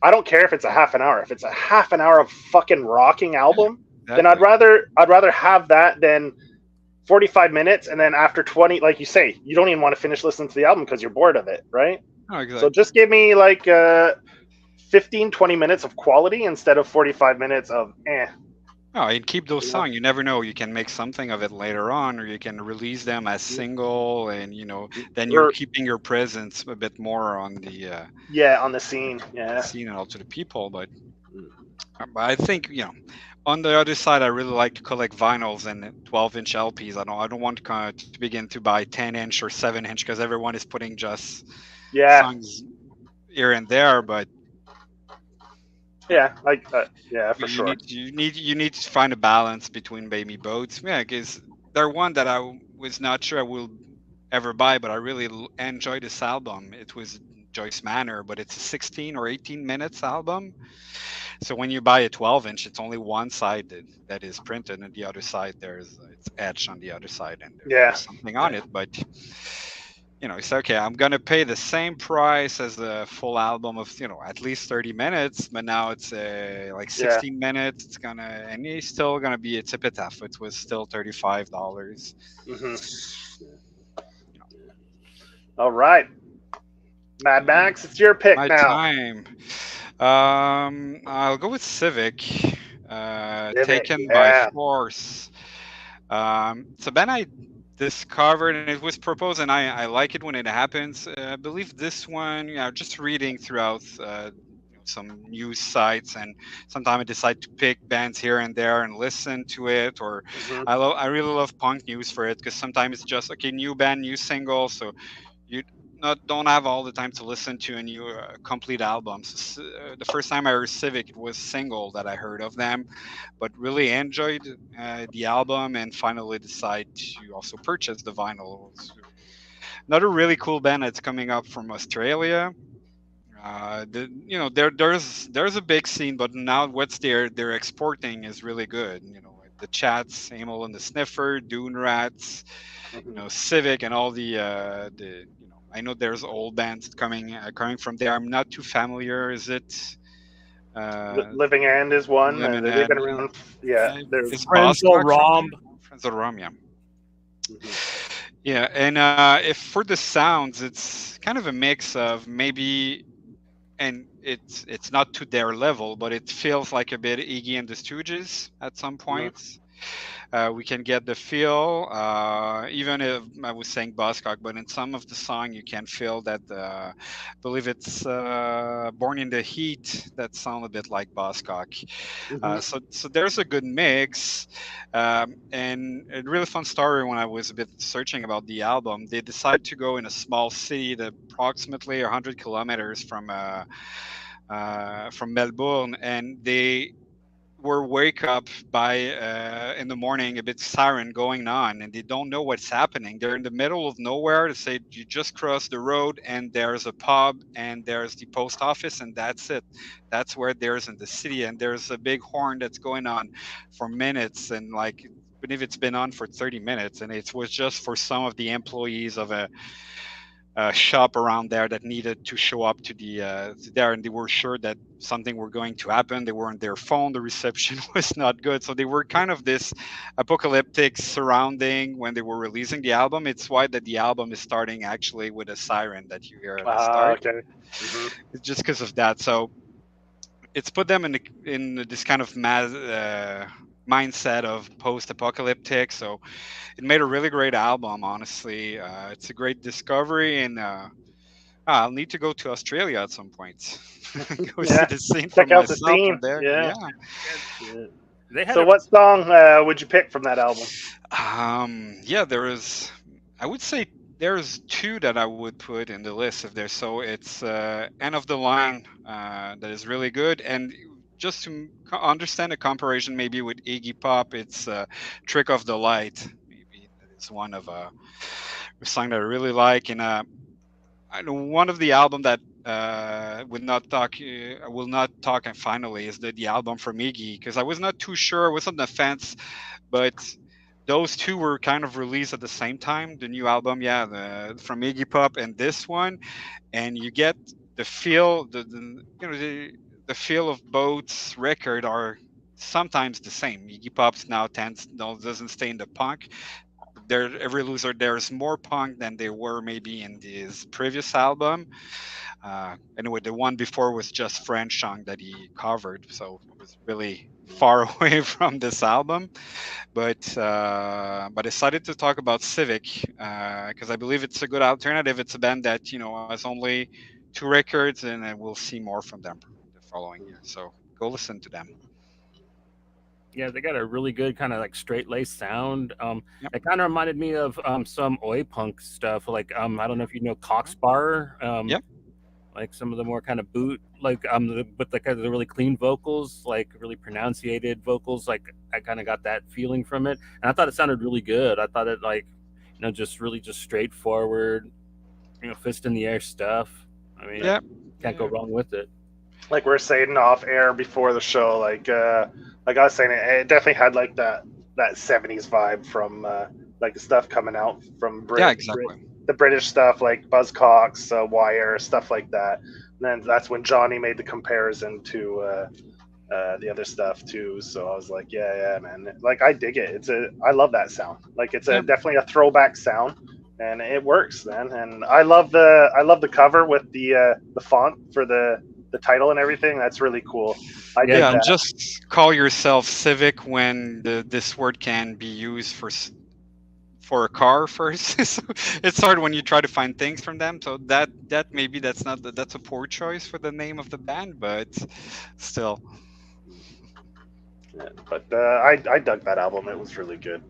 I don't care if it's a half an hour. If it's a half an hour of fucking rocking album, then I'd rather have that than 45 minutes, and then after 20, like you say, you don't even want to finish listening to the album because you're bored of it, right? Oh, exactly. So just give me like 15, 20 minutes of quality instead of 45 minutes of eh. Oh, and keep those Yeah. songs. You never know. You can make something of it later on, or you can release them as single, and then you're Or- keeping your presence a bit more on the Yeah, on the scene. Yeah. scene and all to the people. But I think on the other side, I really like to collect vinyls and 12-inch LPs. I don't want to begin to buy 10-inch or 7-inch because everyone is putting just Yeah. songs here and there, but. Yeah, yeah, for But sure. you need to find a balance between Baby Boats. Yeah, because they're one that I was not sure I will ever buy, but I really enjoyed this album. It was Joyce Manor, but it's a 16 or 18 minutes album. So when you buy a 12-inch, it's only one side that is printed, and the other side it's etched on the other side, and Yeah. there's something on it. But you say, okay, I'm gonna pay the same price as the full album of at least 30 minutes, but now it's like Yeah. 16 minutes. And he's still gonna be it's epitaph. It was still $35. Hmm. All right, Mad Max, it's your pick My now. time. I'll go with Civic. Civic, Taken by yeah. Force. It's a band I discovered, and it was proposed, and I like it when it happens. I believe this one, just reading throughout some news sites, and sometimes I decide to pick bands here and there and listen to it. Or Hmm. I really love punk news for it because sometimes it's just okay, new band, new single, so you not don't have all the time to listen to a new complete album. So, the first time I heard Civic, it was single that I heard of them, but really enjoyed the album and finally decided to also purchase the vinyl. So, another really cool band that's coming up from Australia. There's a big scene, but now what's they're exporting is really good. The Chats, Amel and the Sniffer, Dune Rats, Hmm. Civic, and all the I know there's old bands coming from there. I'm not too familiar. Is it Living End is one. They've Lemonhead? been around. Yeah, they're. Is Frenzel Bostock from Romb. there? Friends of Rome, yeah. Mhm. Yeah, and if for the sounds, it's kind of a mix of maybe, and it's not to their level, but it feels like a bit Iggy and the Stooges at some Mhm. points. We can get the feel, even if I was saying Buzzcock, but in some of the song you can feel that. I believe it's "Born in the Heat" that sound a bit like Buzzcock. Mhm. So there's a good mix, and a really fun story. When I was a bit searching about the album, they decided to go in a small city, that approximately 100 kilometers from Melbourne, and they were wake up by in the morning a bit siren going on, and they don't know what's happening. They're in the middle of nowhere. They say you just cross the road and there's a pub and there's the post office, and that's it. That's where there's in the city, and there's a big horn that's going on for minutes, and like even if it's been on for 30 minutes, and it was just for some of the employees of a shop around there that needed to show up to there, and they were sure that something were going to happen. They were on their phone, the reception was not good, so they were kind of this apocalyptic surrounding when they were releasing the album. It's why that the album is starting actually with a siren that you hear at the Ah, start. okay. Hmm. It's just because of that. So it's put them in this kind of mindset of post-apocalyptic. So it made a really great album, honestly. It's a great discovery, and I'll need to go to Australia at some point. Go see Yeah. the scene for Check out the myself scene. from there. Yeah. Yeah. Yeah. They had So, a what song would you pick from that album? Yeah, there is. I would say there's two that I would put in the list if there's so. It's End of the Line that is really good, and just to understand the comparison, maybe with Iggy Pop, it's Trick of the Light. Maybe that is one of a song that I really like, and I know one of the album that will not talk, and finally is the album from Iggy, because I was not too sure. I was on the fence, but those two were kind of released at the same time. The new album, yeah, from Iggy Pop and this one, and you get the feel, the feel of both record are sometimes the same. Iggy Pop's now tends no doesn't stay in the punk. There, every loser there's more punk than they were maybe in his previous album. Anyway, the one before was just French song that he covered, so it was really far away from this album. But I decided to talk about Civic because I believe it's a good alternative. It's a band that has only two records, and I will see more from them in the following year. So go listen to them. Yeah, they got a really good kind of like straight laced sound. Yep. It kind of reminded me of some oi punk stuff. Like I don't know if you know Alright. Coxbar. Yep. Like some of the more kind of boot, like but the kind of the really clean vocals, like really pronunciated vocals. Like I kind of got that feeling from it, and I thought it sounded really good. I thought it like just really just straightforward, fist in the air stuff. I mean, Yep. can't go Yeah. wrong with it. Like we're saying off air before the show, like I was saying, it definitely had like that '70s vibe from like the stuff coming out from Yeah. Brit. Exactly. the British stuff like Buzzcocks, Wire, stuff like that. And then that's when Johnny made the comparison to the other stuff too. So I was like, yeah, man. Like I dig it. I love that sound. Like it's Yeah. definitely a throwback sound, and it works, man. And I love the cover with the font for the title and everything. That's really cool. I dig Yeah, and that. just call yourself civic when this word can be used for a car first. So it's hard when you try to find things from them. So that maybe that's a poor choice for the name of the band, but still. Yeah, but I dug that album. It was really good.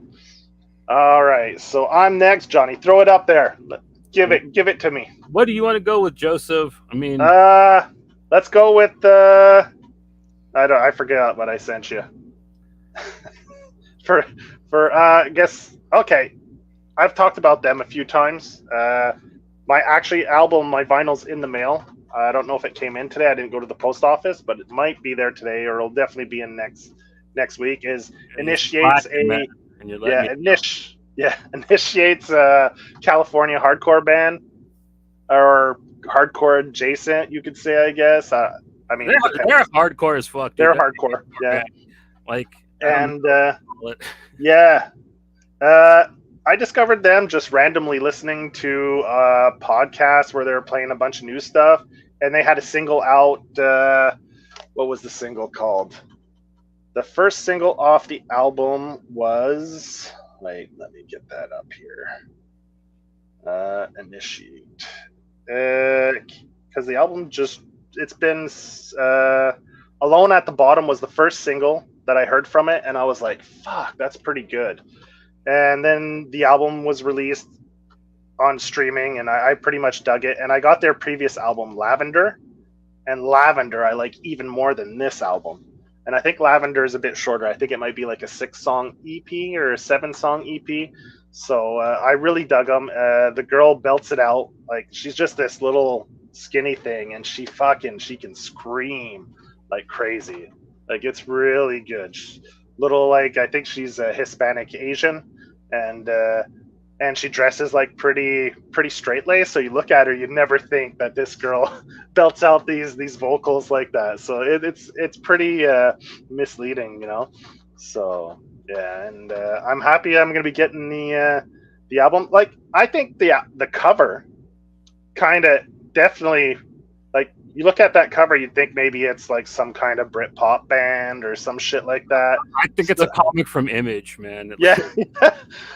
All right, so I'm next, Johnny. Throw it up there. Give it to me. What do you want to go with, Joseph? I mean, Let's go with I forgot what I sent you. for I guess okay. I've talked about them a few times. My vinyl's in the mail. I don't know if it came in today. I didn't go to the post office, but it might be there today, or it'll definitely be in next week. Initiates a California hardcore band, or hardcore adjacent, you could say, I guess. I mean, they're hardcore as fuck. Dude. They're hardcore, yeah. Like, and yeah, I discovered them just randomly listening to a podcast where they were playing a bunch of new stuff, and they had a single out. What was the single called? The first single off the album was... Wait, let me get that up here. Initiate. Because the album it's been... Alone at the Bottom was the first single that I heard from it, and I was like, fuck, that's pretty good. And then the album was released on streaming, and I pretty much dug it. And I got their previous album, Lavender, and Lavender I like even more than this album. And I think Lavender is a bit shorter. I think it might be like a 6-song EP or a 7-song EP. So I really dug them. The girl belts it out. Like, she's just this little skinny thing, and she can scream like crazy. Like, it's really good. I think she's a Hispanic Asian, and she dresses like pretty straight laced. So you look at her, you'd never think that this girl belts out these vocals like that. So it's pretty misleading, you know. So yeah, and I'm happy I'm gonna be getting the album. Like, I think the cover kind of definitely, like, you look at that cover, you'd think maybe it's like some kind of Britpop band or some shit like that. I think it's a comic from Image, man. Yeah.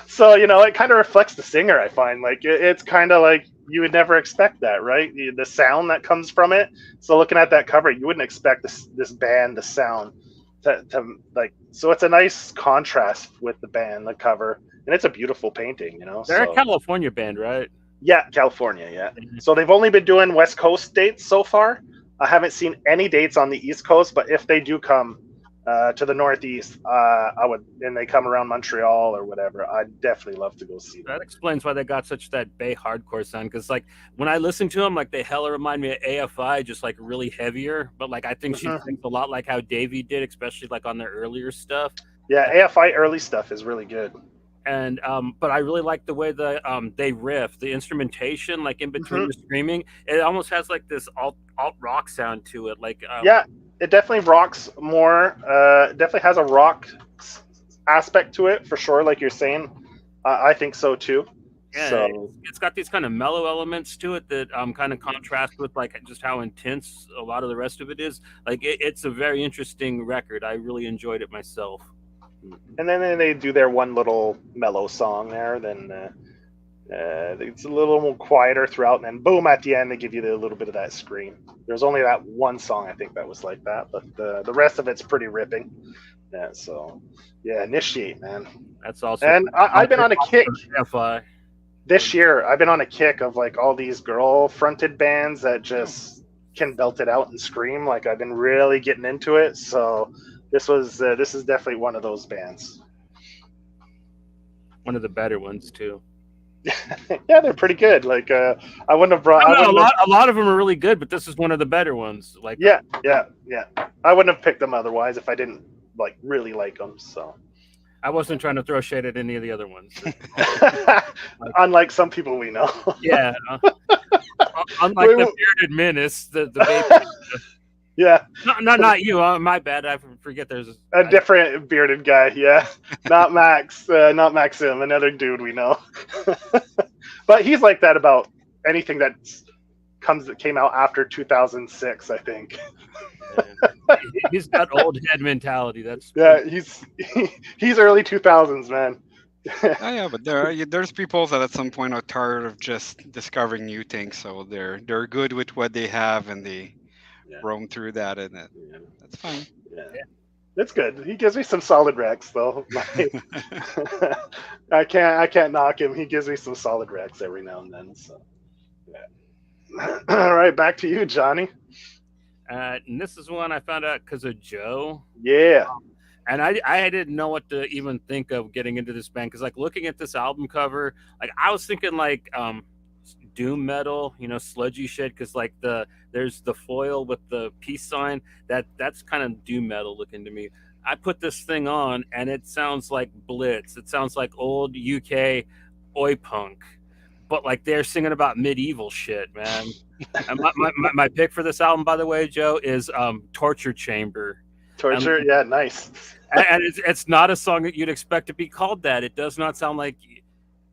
So, you know, it kind of reflects the singer, I find. Like, it's kind of like you would never expect that, right? The sound that comes from it. So looking at that cover, you wouldn't expect this band, the sound, to like. So it's a nice contrast with the band, the cover, and it's a beautiful painting, you know. They're a California band, right? Yeah, California, yeah. So they've only been doing West Coast dates so far. I haven't seen any dates on the East Coast, but if they do come to the Northeast, I would, and they come around Montreal or whatever, I'd definitely love to go see them. That explains why they got such that Bay hardcore sound. Because, like, when I listen to them, like, they hella remind me of AFI, just like really heavier. But like, I think she sings a lot like how Davey did, especially like on their earlier stuff. Yeah, AFI early stuff is really good. And but I really like the way they riff, the instrumentation, like in between the screaming. It almost has like this alt rock sound to it. Like yeah, it definitely rocks more. Definitely has a rock aspect to it for sure. Like you're saying, I think so too. Yeah, so it's got these kind of mellow elements to it that kind of contrast with like just how intense a lot of the rest of it is. Like it's a very interesting record. I really enjoyed it myself. And then they do their one little mellow song there. Then it's a little more quieter throughout, and then boom, at the end they give you a little bit of that scream. There's only that one song I think that was like that, but the rest of it's pretty ripping. Yeah, so yeah, Initiate, man. That's also. And I've been on a kick FI. this year. I've been on a kick of like all these girl-fronted bands that just can belt it out and scream. Like, I've been really getting into it. So this is definitely one of those bands. One of the better ones too. Yeah, they're pretty good. Like, I wouldn't have brought. A lot of them are really good, but this is one of the better ones. Like, yeah. I wouldn't have picked them otherwise if I didn't like really like them. So, I wasn't trying to throw shade at any of the other ones. Like, Unlike some people we know. yeah, unlike Wait, the wait. bearded menace, the baby. Yeah, Not you. My bad. I forget. There's a different bearded guy. Yeah, not Max, not Maxim, another dude we know. But he's like that about anything that came out after 2006, I think. he's got old head mentality. That's Yeah, he's early 2000s, man. Oh yeah, but there's people that at some point are tired of just discovering new things, so they're good with what they have and they Yeah. roam through that, and Yeah. that's fine. Yeah. It's good. He gives me some solid Rex though. I can't knock him. He gives me some solid Rex every now and then. So yeah. All right, back to you, Johnny. and this is one I found out because of Joe. Yeah. And I didn't know what to even think of getting into this band because like looking at this album cover, like I was thinking like doom metal, sludgy shit. Because like there's the foil with the peace sign that's kind of doom metal looking to me. I put this thing on and it sounds like Blitz. It sounds like old UK oi punk, but like they're singing about medieval shit, man. And my pick for this album, by the way, Joe, is Torture Chamber. Torture. Yeah, nice. And it's not a song that you'd expect to be called that. It does not sound like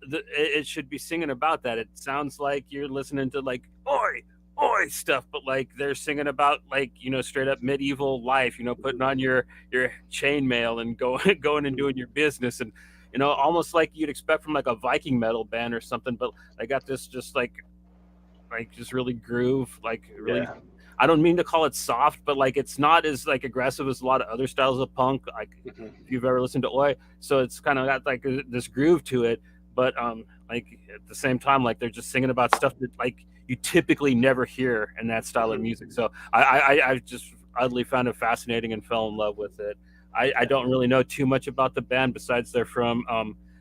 it should be singing about that. It sounds like you're listening to like oi stuff, but like they're singing about like straight up medieval life. Putting on your chainmail and going and doing your business, and almost like you'd expect from like a Viking metal band or something. But they got this just like just really groove, like really. Yeah. I don't mean to call it soft, but like it's not as like aggressive as a lot of other styles of punk. Like Mhm. if you've ever listened to Oi, so it's kind of got like this groove to it, but like at the same time, like they're just singing about stuff that like you typically never hear in that style of music. So I just oddly found it fascinating and fell in love with it. I don't really know too much about the band besides they're from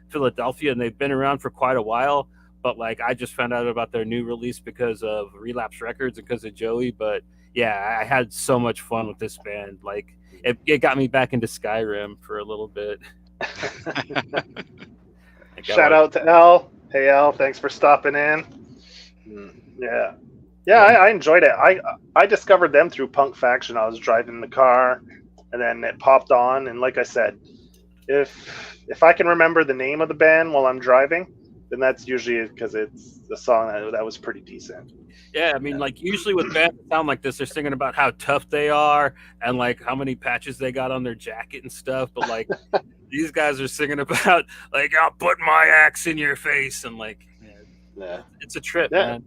Philadelphia and they've been around for quite a while. But like I just found out about their new release because of Relapse Records and because of Joey. But yeah, I had so much fun with this band. Like it got me back into Skyrim for a little bit. Shout out to Al. Hey Al, thanks for stopping in. Yeah. Yeah, I enjoyed it. I discovered them through Punk Faction. I was driving the car and then it popped on, and like I said, if I can remember the name of the band while I'm driving, then that's usually because it's a song that was pretty decent. Yeah, I mean, like usually with bands that sound like this, they're singing about how tough they are and like how many patches they got on their jacket and stuff. But like these guys are singing about like I'll put my axe in your face and like Yeah. it's a trip, Yeah. man.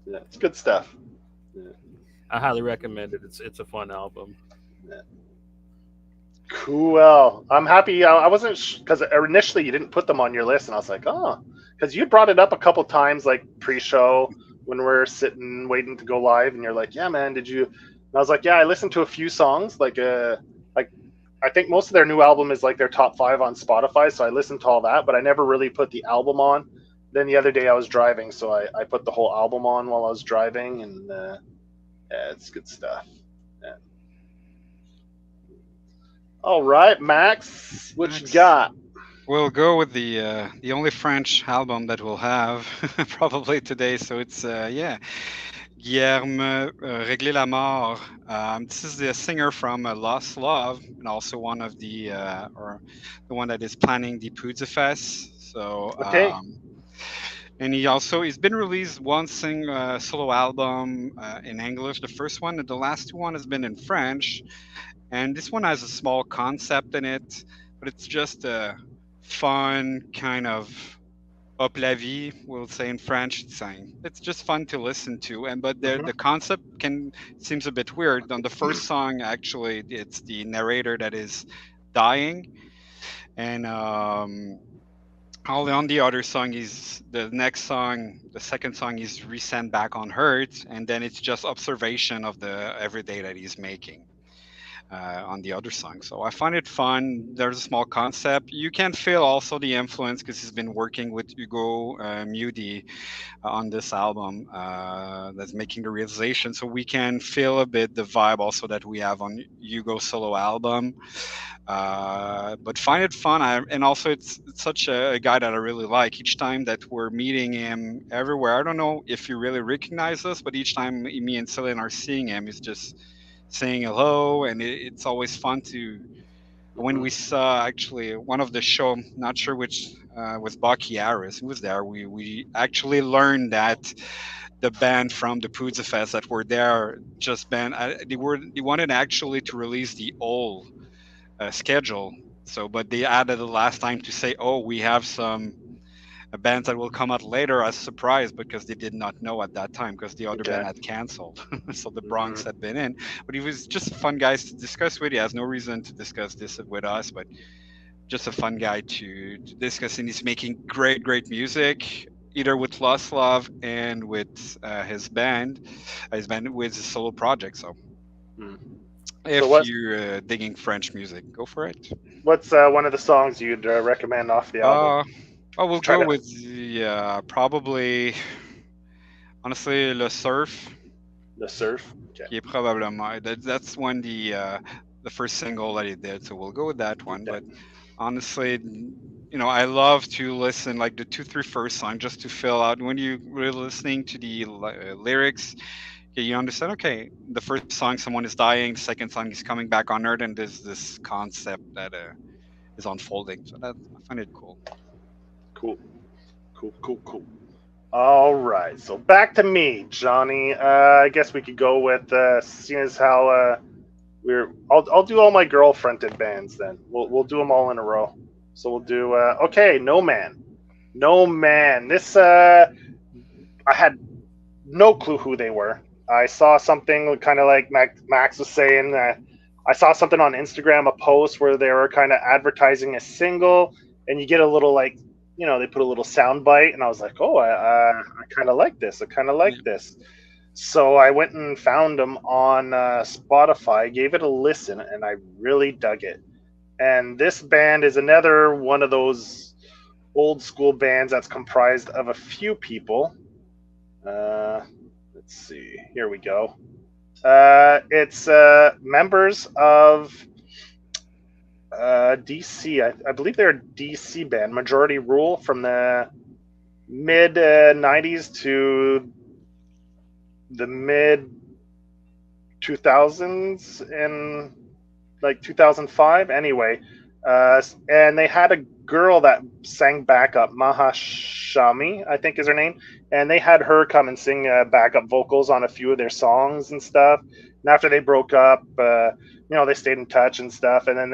Yeah, it's good stuff. Yeah. I highly recommend it. It's a fun album. Yeah. Cool. I'm happy. I wasn't because initially you didn't put them on your list, and I was like, oh, because you brought it up a couple times, like pre-show when we're sitting waiting to go live, and you're like, yeah, man, did you? And I was like, yeah, I listened to a few songs, like I think most of their new album is like their top 5 on Spotify, so I listened to all that, but I never really put the album on. Then the other day I was driving, so I put the whole album on while I was driving, and yeah, it's good stuff. Yeah. All right, Max, what you got? We'll go with the only French album that we'll have probably today. So it's Guillerme Régler la Mort. This is the singer from Lost Love, and also one of or the one that is planning the Poudre Fest. So Okay. and he's been released one solo album in English, the first one, and the last 2 one has been in French. And this one has a small concept in it, but it's just a fun kind of up la vie, we'll say in French. It's just fun to listen to, but the concept seems a bit weird. On the first song, actually, it's the narrator that is dying, and on the other song is the next song. The second song is resent back on Earth, and then it's just observation of the everyday that he's making. On the other song. So I find it fun. There's a small concept. You can feel also the influence because he's been working with Hugo Mudi on this album that's making the realization. So we can feel a bit the vibe also that we have on Hugo's solo album. but find it fun. And also it's such a guy that I really like. Each time that we're meeting him everywhere, I don't know if you really recognize us, but each time me and Celine are seeing him, he's just saying hello, and it's always fun to. When we saw actually one of the show, not sure which, with Bucky Harris, who was there, we actually learned that the band from the Poudza Fest that were there just band they wanted actually to release the old schedule. So, but they added the last time to say, "Oh, we have some bands that will come out later as a surprise," because they did not know at that time because the other band had canceled. So the Bronx had been in, but he was just a fun guy to discuss with. He has no reason to discuss this with us, but just a fun guy to discuss. And he's making great music, either with Lost Love and with his band with his solo project. So. If you're digging French music, go for it. What's one of the songs you'd recommend off the album? We'll go with probably, honestly, Le Surf. Le Surf. Okay. Qui est probablement that's when the first single that he did, so we'll go with that one. But honestly, I love to listen like the 2-3 first song just to fill out when you really listening to the lyrics. Okay, you understand, okay, the first song someone is dying, the second song is coming back on Earth, and there's this concept that is unfolding. So I find it cool. Cool. All right, so back to me, Johnny. I guess we could go with seeing as how I'll do all my girl-fronted bands then. We'll do them all in a row. So we'll do No Man. This I had no clue who they were. I saw something kind of like Max was saying. I saw something on Instagram, a post where they were kind of advertising a single, and you get a little they put a little sound bite, and I was like, oh, I kind of like this. This. So I went and found them on Spotify, gave it a listen, and I really dug it. And this band is another one of those old school bands that's comprised of a few people. Let's see. Here we go. It's members of DC. I believe they're a DC band, Majority Rule, from the mid 90s to the mid 2000s and like 2005. Anyway, and they had a girl that sang backup, Mahashami, I think is her name, and they had her come and sing backup vocals on a few of their songs and stuff. And after they broke up, they stayed in touch and stuff, and then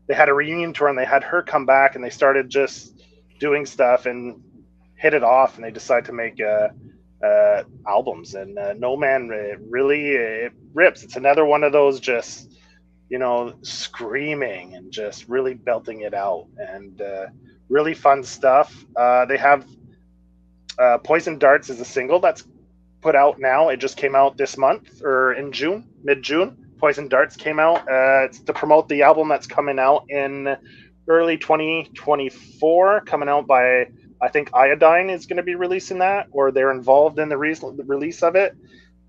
they had a reunion tour, and they had her come back, and they started just doing stuff and hit it off, and they decided to make albums. And No Man really it rips. It's another one of those just screaming and just really belting it out, and really fun stuff. They have Poison Darts is a single that's put out now. It just came out this month, or in June, mid-June. Poison Darts came out. It's to promote the album that's coming out in early 2024, coming out by, I think Iodine is going to be releasing that, or they're involved in the release of it.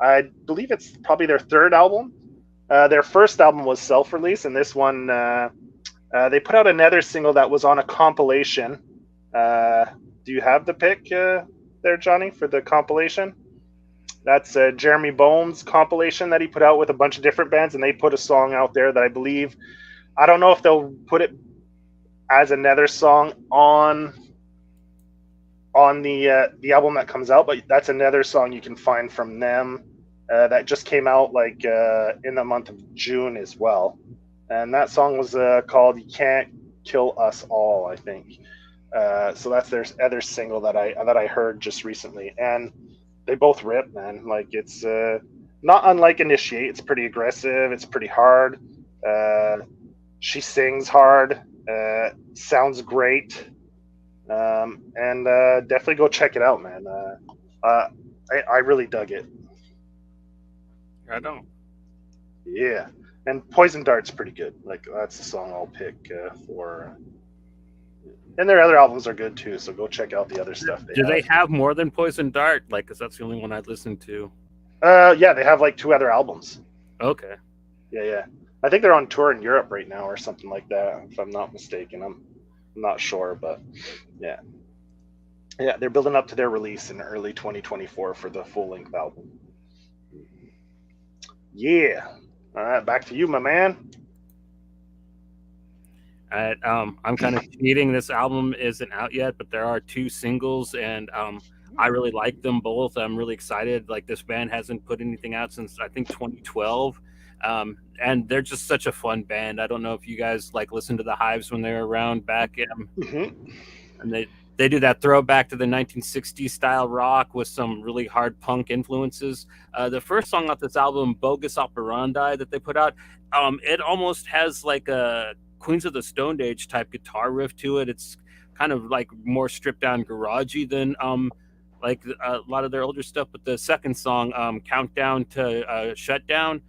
I believe it's probably their third album. Their first album was self-release, and this one, they put out another single that was on a compilation. Do you have the pick there, Johnny, for the compilation? That's Jeremy Bones' compilation that he put out with a bunch of different bands, and they put a song out there that I don't know if they'll put it as another song on the album that comes out, but that's another song you can find from them. That just came out in the month of June as well, and that song was called "You Can't Kill Us All," I think. So that's their other single that I heard just recently, and they both rip, man. Like, it's not unlike Initiate. It's pretty aggressive. It's pretty hard. She sings hard. Sounds great, and definitely go check it out, man. I really dug it. I don't. Yeah, and Poison Dart's pretty good. Like, that's the song I'll pick for. And their other albums are good too, so go check out the other stuff. They have more than Poison Dart? Like, because that's the only one I listened to. Yeah, they have like 2 other albums. Okay. Yeah. I think they're on tour in Europe right now or something like that, if I'm not mistaken. I'm not sure, but yeah. Yeah, they're building up to their release in early 2024 for the full length album. Yeah. All right, back to you, my man. I'm kind of cheating. This album isn't out yet, but there are two singles, and I really like them both. I'm really excited. Like this band hasn't put anything out since I think 2012, and they're just such a fun band. I don't know if you guys like listen to the Hives when they were around back, Mm-hmm. and they do that throwback to the 1960s style rock with some really hard punk influences. The first song off this album, "Bogus Operandi," that they put out, it almost has like a Queens of the Stone Age type guitar riff to it. It's kind of like more stripped down garagey than like a lot of their older stuff. But the second song, "Countdown to Shutdown,"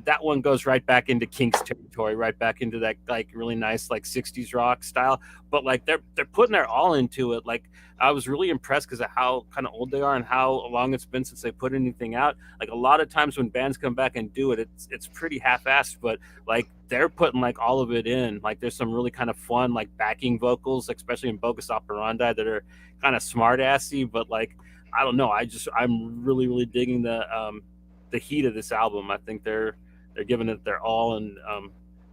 that one goes right back into Kinks territory, right back into that like really nice like '60s rock style. But like they're putting their all into it. Like I was really impressed because of how kind of old they are and how long it's been since they put anything out. Like a lot of times when bands come back and do it, it's pretty half-assed, but like they're putting like all of it in. Like there's some really kind of fun like backing vocals, especially in Bogus Operandi, that are kind of smart assy, but like I don't know. I'm really digging the heat of this album. I think they're giving it their all, and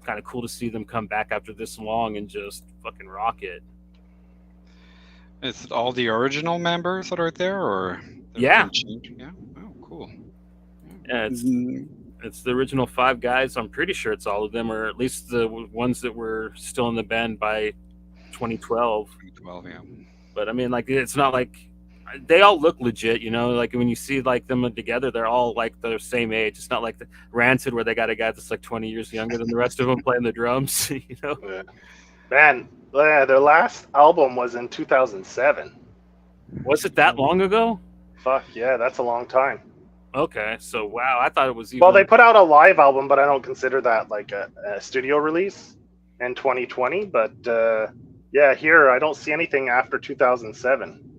kind of cool to see them come back after this long and just fucking rock it. Is it all the original members that are there, or they've Yeah, been changed? Yeah. Oh, cool. yeah, it's the original five guys. I'm pretty sure it's all of them, or at least the ones that were still in the band by 2012. 12, yeah. But I mean, like it's not like they all look legit, you know. Like when you see like them together, they're all like the same age. It's not like the Rancid where they got a guy that's like 20 years younger than the rest of them playing the drums. You know, Yeah. Man, yeah, their last album was in 2007. was it that long ago? Fuck yeah, that's a long time. Okay, so wow, I thought it was Well, they even. put out a live album, but I don't consider that like a studio release in 2020. But yeah, here I don't see anything after 2007.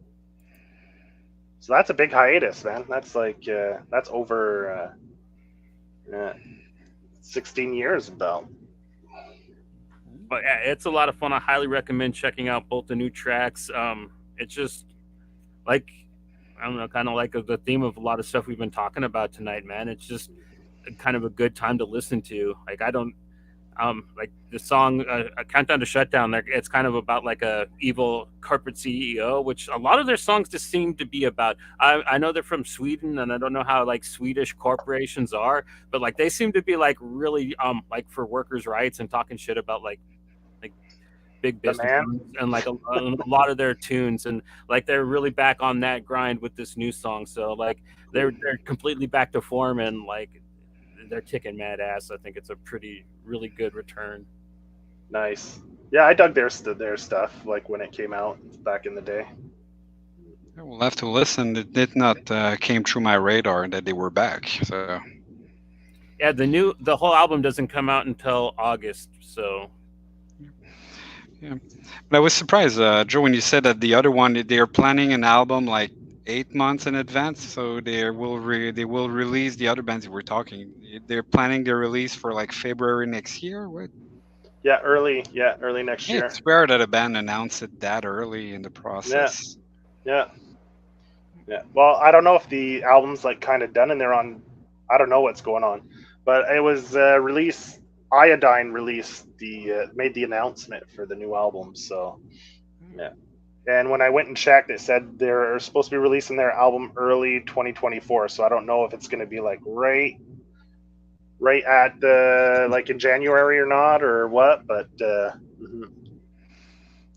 So that's a big hiatus, man. That's like that's over 16 years about. But yeah, it's a lot of fun. I highly recommend checking out both the new tracks. It's just like I don't know, kind of like the theme of a lot of stuff we've been talking about tonight, man. It's just kind of a good time to listen to. Like I don't like the song "Countdown to Shutdown." There, it's kind of about like a evil corporate CEO, which a lot of their songs just seem to be about. I know they're from Sweden, and I don't know how like Swedish corporations are, but like they seem to be like really like for workers' rights and talking shit about like big The business man. and like a lot of their tunes, and like they're really back on that grind with this new song. So like they're completely back to form, and like they're kicking mad ass. I think it's a pretty really good return. Nice. Yeah, I dug their stuff like when it came out back in the day. I will have to listen. It did not came through my radar that they were back. So Yeah, the whole album doesn't come out until August, so yeah, but I was surprised, Joe, when you said that the other one they are planning an album like 8 months in advance. So they will release the other bands that we're talking. They're planning their release for like February next year. What? Yeah, early next Yeah, year. it's rare that a band announced it that early in the process. Yeah. Yeah. Well, I don't know if the album's like kind of done and they're on. I don't know what's going on, but it was released. Iodine released made the announcement for the new album. So yeah. And when I went and checked, it said they're supposed to be releasing their album early 2024. So I don't know if it's going to be like right at like in January or not or what. But It's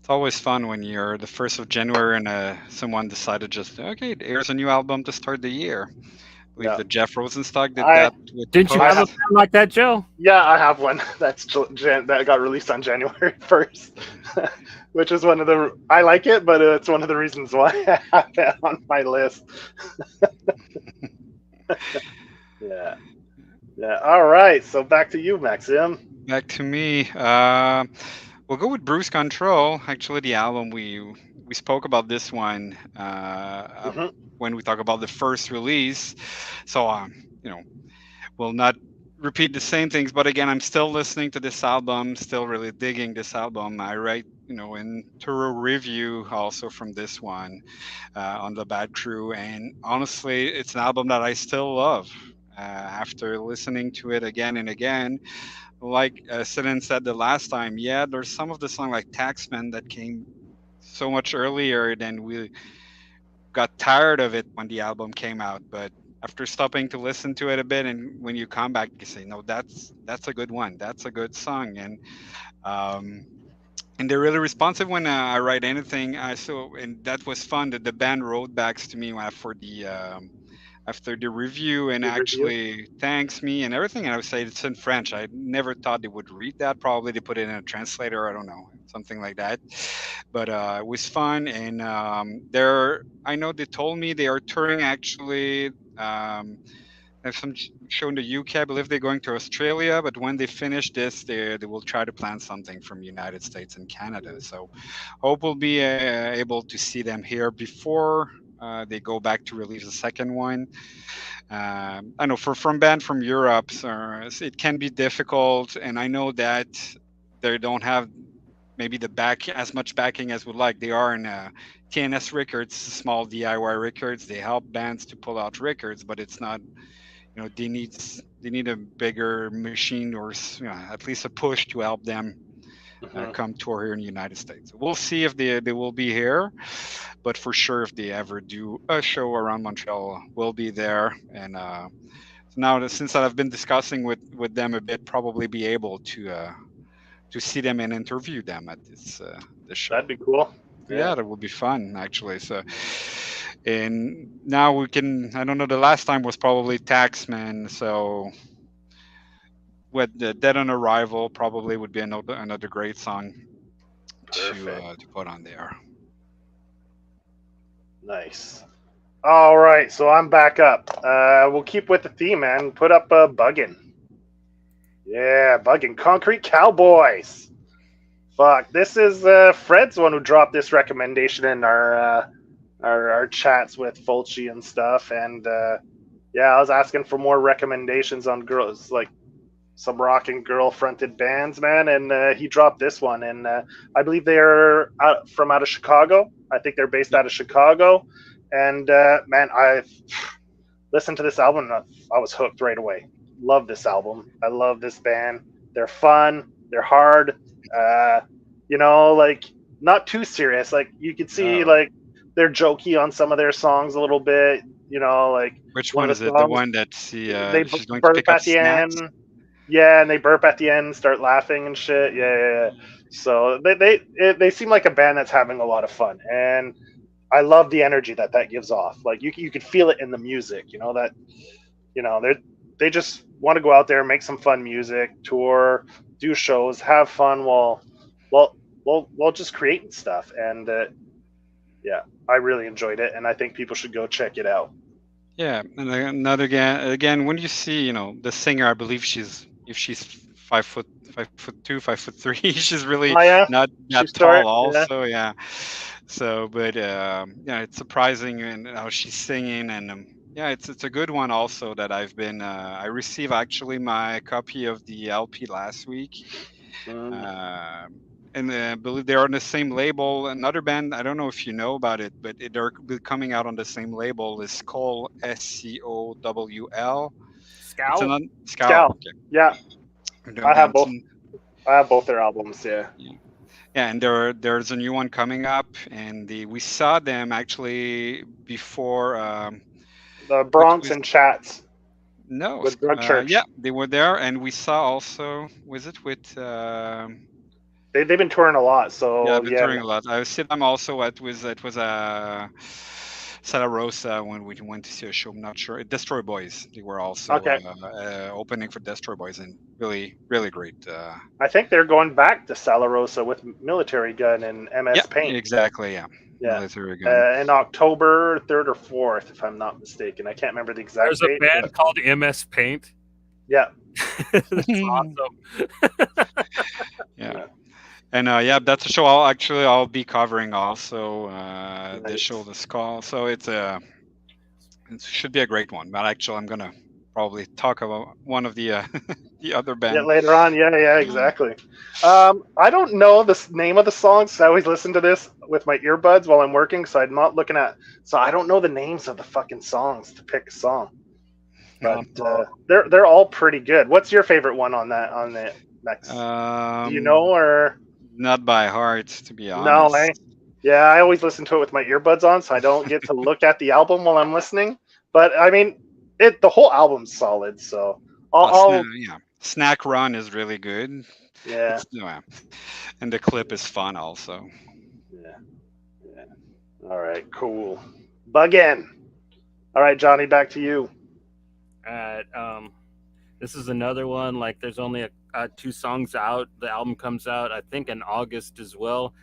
always fun when you're the 1st of January and someone decided just okay, here's a new album to start the year. I believe Yeah. that Jeff Rosenstock did I- that with didn't you Post. have a band like that, Joe? yeah, I have one that got released on January 1st, which is one of the. I like it, but it's one of the reasons why I have it on my list. Yeah. Yeah. All right. So back to you, Maxim. Back to me. We'll go with Bruce Control. Actually, the album we spoke about this one Mhm. when we talk about the first release. So we'll not repeat the same things, but again, I'm still listening to this album, still really digging this album. I write, in thorough review also from this one on the Bad Crew, and honestly, it's an album that I still love. After listening to it again and again, like Sinan said the last time, yeah, there's some of the song like Taxman that came so much earlier than we got tired of it when the album came out, but after stopping to listen to it a bit, and when you come back, you say, no, that's a good one. That's a good song, um, and they're really responsive when I write anything. And that was fun that the band wrote back to me after the review and The review. actually thanks me and everything. And I would say it's in French. I never thought they would read that. Probably they put it in a translator. I don't know, something like that. But it was fun. And I know they told me they are touring actually. They have some show in the UK. I believe they're going to Australia. But when they finish this, they will try to plan something from United States and Canada. So hope we'll be able to see them here before they go back to release the second one. I know from band from Europe, so it can be difficult, and I know that they don't have maybe the back as much backing as would like. They are in TNS Records, small DIY records. They help bands to pull out records, but it's not. They need a bigger machine or at least a push to help them come tour here in the United States. We'll see if they will be here, but for sure, if they ever do a show around Montreal, we'll be there. And so now, since I've been discussing with them a bit, probably be able to see them and interview them at this show. That'd be cool. Yeah, that would be fun actually. So, and now we can. I don't know. The last time was probably Taxman. So with the Dead on Arrival probably would be another great song to put on there. Nice. All right, so I'm back up. We'll keep with the theme, man. Put up Buggin'. Yeah, Buggin'. Concrete Cowboys. Fuck, this is Fred's one who dropped this recommendation in our chats with Fulci and stuff, and yeah, I was asking for more recommendations on girls, like some rocking girl fronted bands, man, and he dropped this one, and I believe they're from out of Chicago. I think they're based out of Chicago, and man, I listened to this album and I was hooked right away. Love this album. I love this band. They're fun. They're hard. Like not too serious. Like you could see, like they're jokey on some of their songs a little bit. Like which one is it? Songs, the one that they she's going to burp pick up at the snacks? end. Yeah, and they burp at the end, and start laughing and shit. Yeah. So they seem like a band that's having a lot of fun, and I love the energy that gives off. Like you could feel it in the music. They just want to go out there, make some fun music, tour, do shows, have fun while just creating stuff. And yeah, I really enjoyed it, and I think people should go check it out. Yeah, and another again when you see the singer, I believe she's 5'2", 5'3", she's really not that tall. Also, yeah. So, but yeah, it's surprising and how she's singing, and yeah, it's a good one also that I've been. I received actually my copy of the LP last week. And I believe they're on the same label. Another band, I don't know if you know about it, but they're coming out on the same label. Is Skowl, Scowl. Skowl. Okay. Yeah, I have both. I have both their albums. Yeah. Yeah, and there's a new one coming up, and we saw them actually before. The Bronx and Chats. No, with Drug Church. Yeah, they were there, and we saw also. Was it with? They've been touring a lot, so yeah, they've been touring a lot. I see them also it was Santa Rosa when we went to see a show. I'm not sure. Destroy Boys. They were also opening for Destroy Boys, and really, really great. I think they're going back to Santa Rosa with Military Gun and MS Paint. Exactly. Yeah. Military Gun. In October 3rd or 4th, if I'm not mistaken. I can't remember the exact date. There's a band called MS Paint. Yeah. That's awesome. Yeah. And yeah, that's a show I'll be covering also. Nice. This show, the Skowl. So it should be a great one. But actually, I'm gonna probably talk about one of the the other Yeah, band. later on. Yeah, exactly. I don't know the name of the songs. I always listen to this with my earbuds while I'm working, so I'm not looking at. So I don't know the names of the fucking songs to pick a song. But they're all pretty good. What's your favorite one on that on the next? Do you know Um, or not by heart, to be no? Eh? honest. Yeah, I always listen to it with my earbuds on, so I don't get to look at the album while I'm listening. But I mean, the whole album's solid. So I'll Yeah, Snack Run is really good. yeah, It's yeah, and the clip is fun also. yeah, yeah. All right, cool. Bug in. All right, Johnny, back to you. Alright, this is another one. Like, there's only two songs out. The album comes out, I think, in August as well.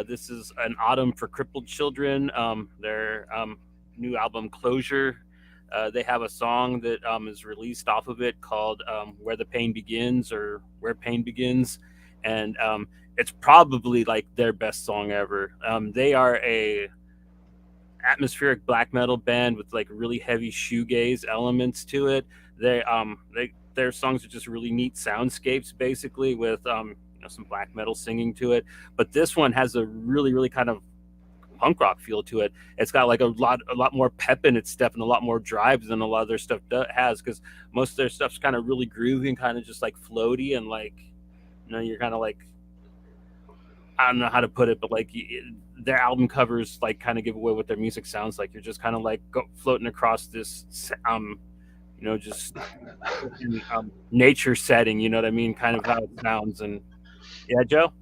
This is an Autumn for Crippled Children. Their new album Closure. They have a song that is released off of it called "Where the Pain Begins" or "Where Pain Begins," and it's probably like their best song ever. They are a atmospheric black metal band with like really heavy shoegaze elements to it. Their songs are just really neat soundscapes, basically with some black metal singing to it. But this one has a really kind of punk rock feel to it. It's got like a lot more pep in its step and a lot more drive than a lot of their stuff has, because most of their stuff's kind of really groovy and kind of just like floaty, and like you're kind of like, I don't know how to put it, but like their album covers like kind of give away what their music sounds like. You're just kind of like floating across this, just nature setting. You know what I mean? Kind of how it sounds. And yeah, Joe.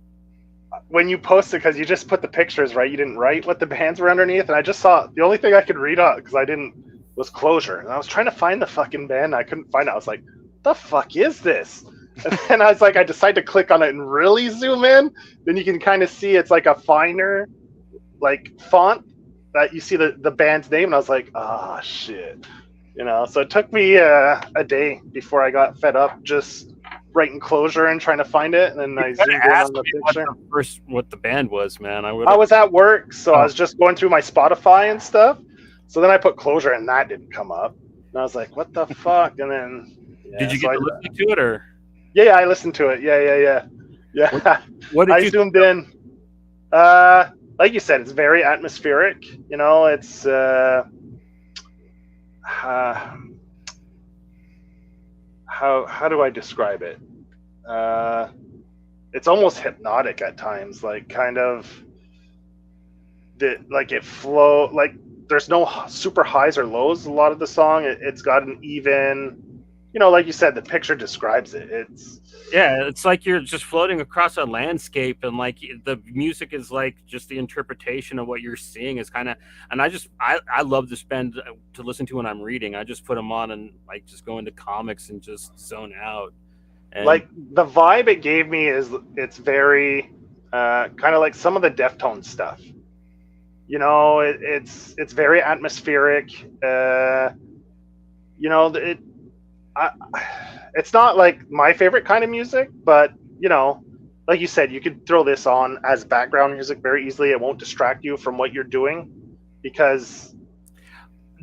When you posted, because you just put the pictures, right? You didn't write what the bands were underneath, and I just saw the only thing I could read out because I didn't was Closure, and I was trying to find the fucking band, and I couldn't find it. I was like, "The fuck is this?" And then I was like, I decided to click on it and really zoom in. Then you can kind of see it's like a finer, like font that you see the band's name, and I was like, "Ah, shit," So it took me a day before I got fed up just writing Closure and trying to find it, and then I zoomed in on the picture. What the band was, man. I was at work, so I was just going through my Spotify and stuff. So then I put Closure, and that didn't come up. And I was like, "What the fuck?" And then did you get to listen to it, or? Yeah, I listened to it. Yeah. What did I zoomed in. Like you said, it's very atmospheric. It's how do I describe it? It's almost hypnotic at times, like kind of like it flow, like there's no super highs or lows. A lot of the song, it's got an even, like you said, the picture describes it. It's like you're just floating across a landscape, and like the music is like just the interpretation of what you're seeing is kind of. And I love this band to listen to when I'm reading. I just put them on and like just go into comics and just zone out. And like the vibe it gave me is it's very kind of like some of the Deftones stuff. It's very atmospheric. It's not like my favorite kind of music, but like you said, you could throw this on as background music very easily. It won't distract you from what you're doing, because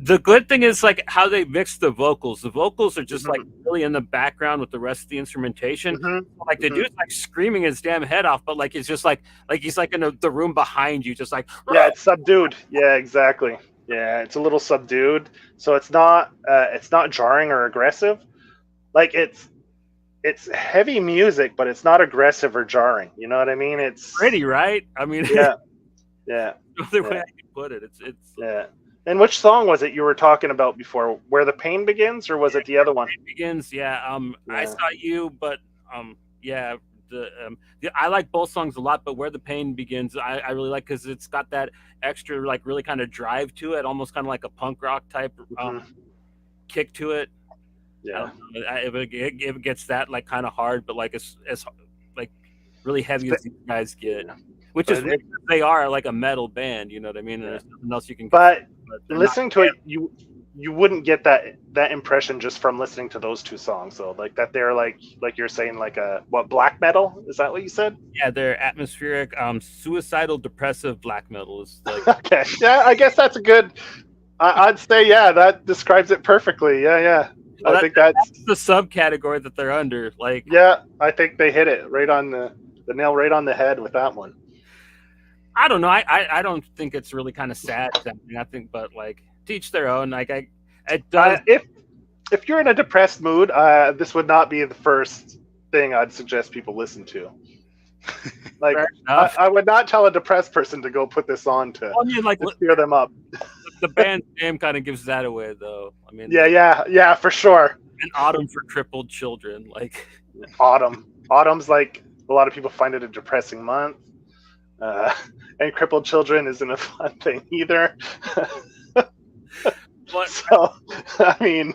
the good thing is like how they mix the vocals. The vocals are just like really in the background with the rest of the instrumentation. Like the dude's like screaming his damn head off, but like it's just like he's like in the room behind you, just like it's subdued. Yeah, exactly. Yeah, it's a little subdued, so it's not jarring or aggressive. Like it's heavy music, but it's not aggressive or jarring. You know what I mean? It's pretty, right? I mean, yeah. The other way I can put it, it's yeah. And which song was it you were talking about before? Where the Pain Begins, or was it the other one? Begins, yeah. I Saw You, but yeah. I like both songs a lot, but Where the Pain Begins, I really like, because it's got that extra like really kind of drive to it, almost kind of like a punk rock type kick to it. Yeah, if it gets that like kind of hard, but like it's like really heavy as these guys get, which is weird, they are like a metal band, you know what I mean? And there's nothing else you can. But listening to it, you wouldn't get that impression just from listening to those two songs, though. Like that they're like you're saying, like a black metal? Is that what you said? Yeah, they're atmospheric, suicidal, depressive black metal is like. Okay, yeah, I guess that's a good. I'd say that describes it perfectly. Yeah. Well, I think that's that's the subcategory that they're under. Like, yeah. I think they hit it right on the nail right on the head with that one. I don't know. I don't think it's really kind of sad. I think, but like, teach their own. Like, it does. If you're in a depressed mood, this would not be the first thing I'd suggest people listen to. Like, Fair enough. I would not tell a depressed person to go put this on to, Well, I mean, like, to cheer them up. the band's name kind of gives that away, though. I mean, Yeah, for sure. an autumn for crippled children. Like, Autumn's like a lot of people find it a depressing month, uh, and crippled children isn't a fun thing either. but So, I mean,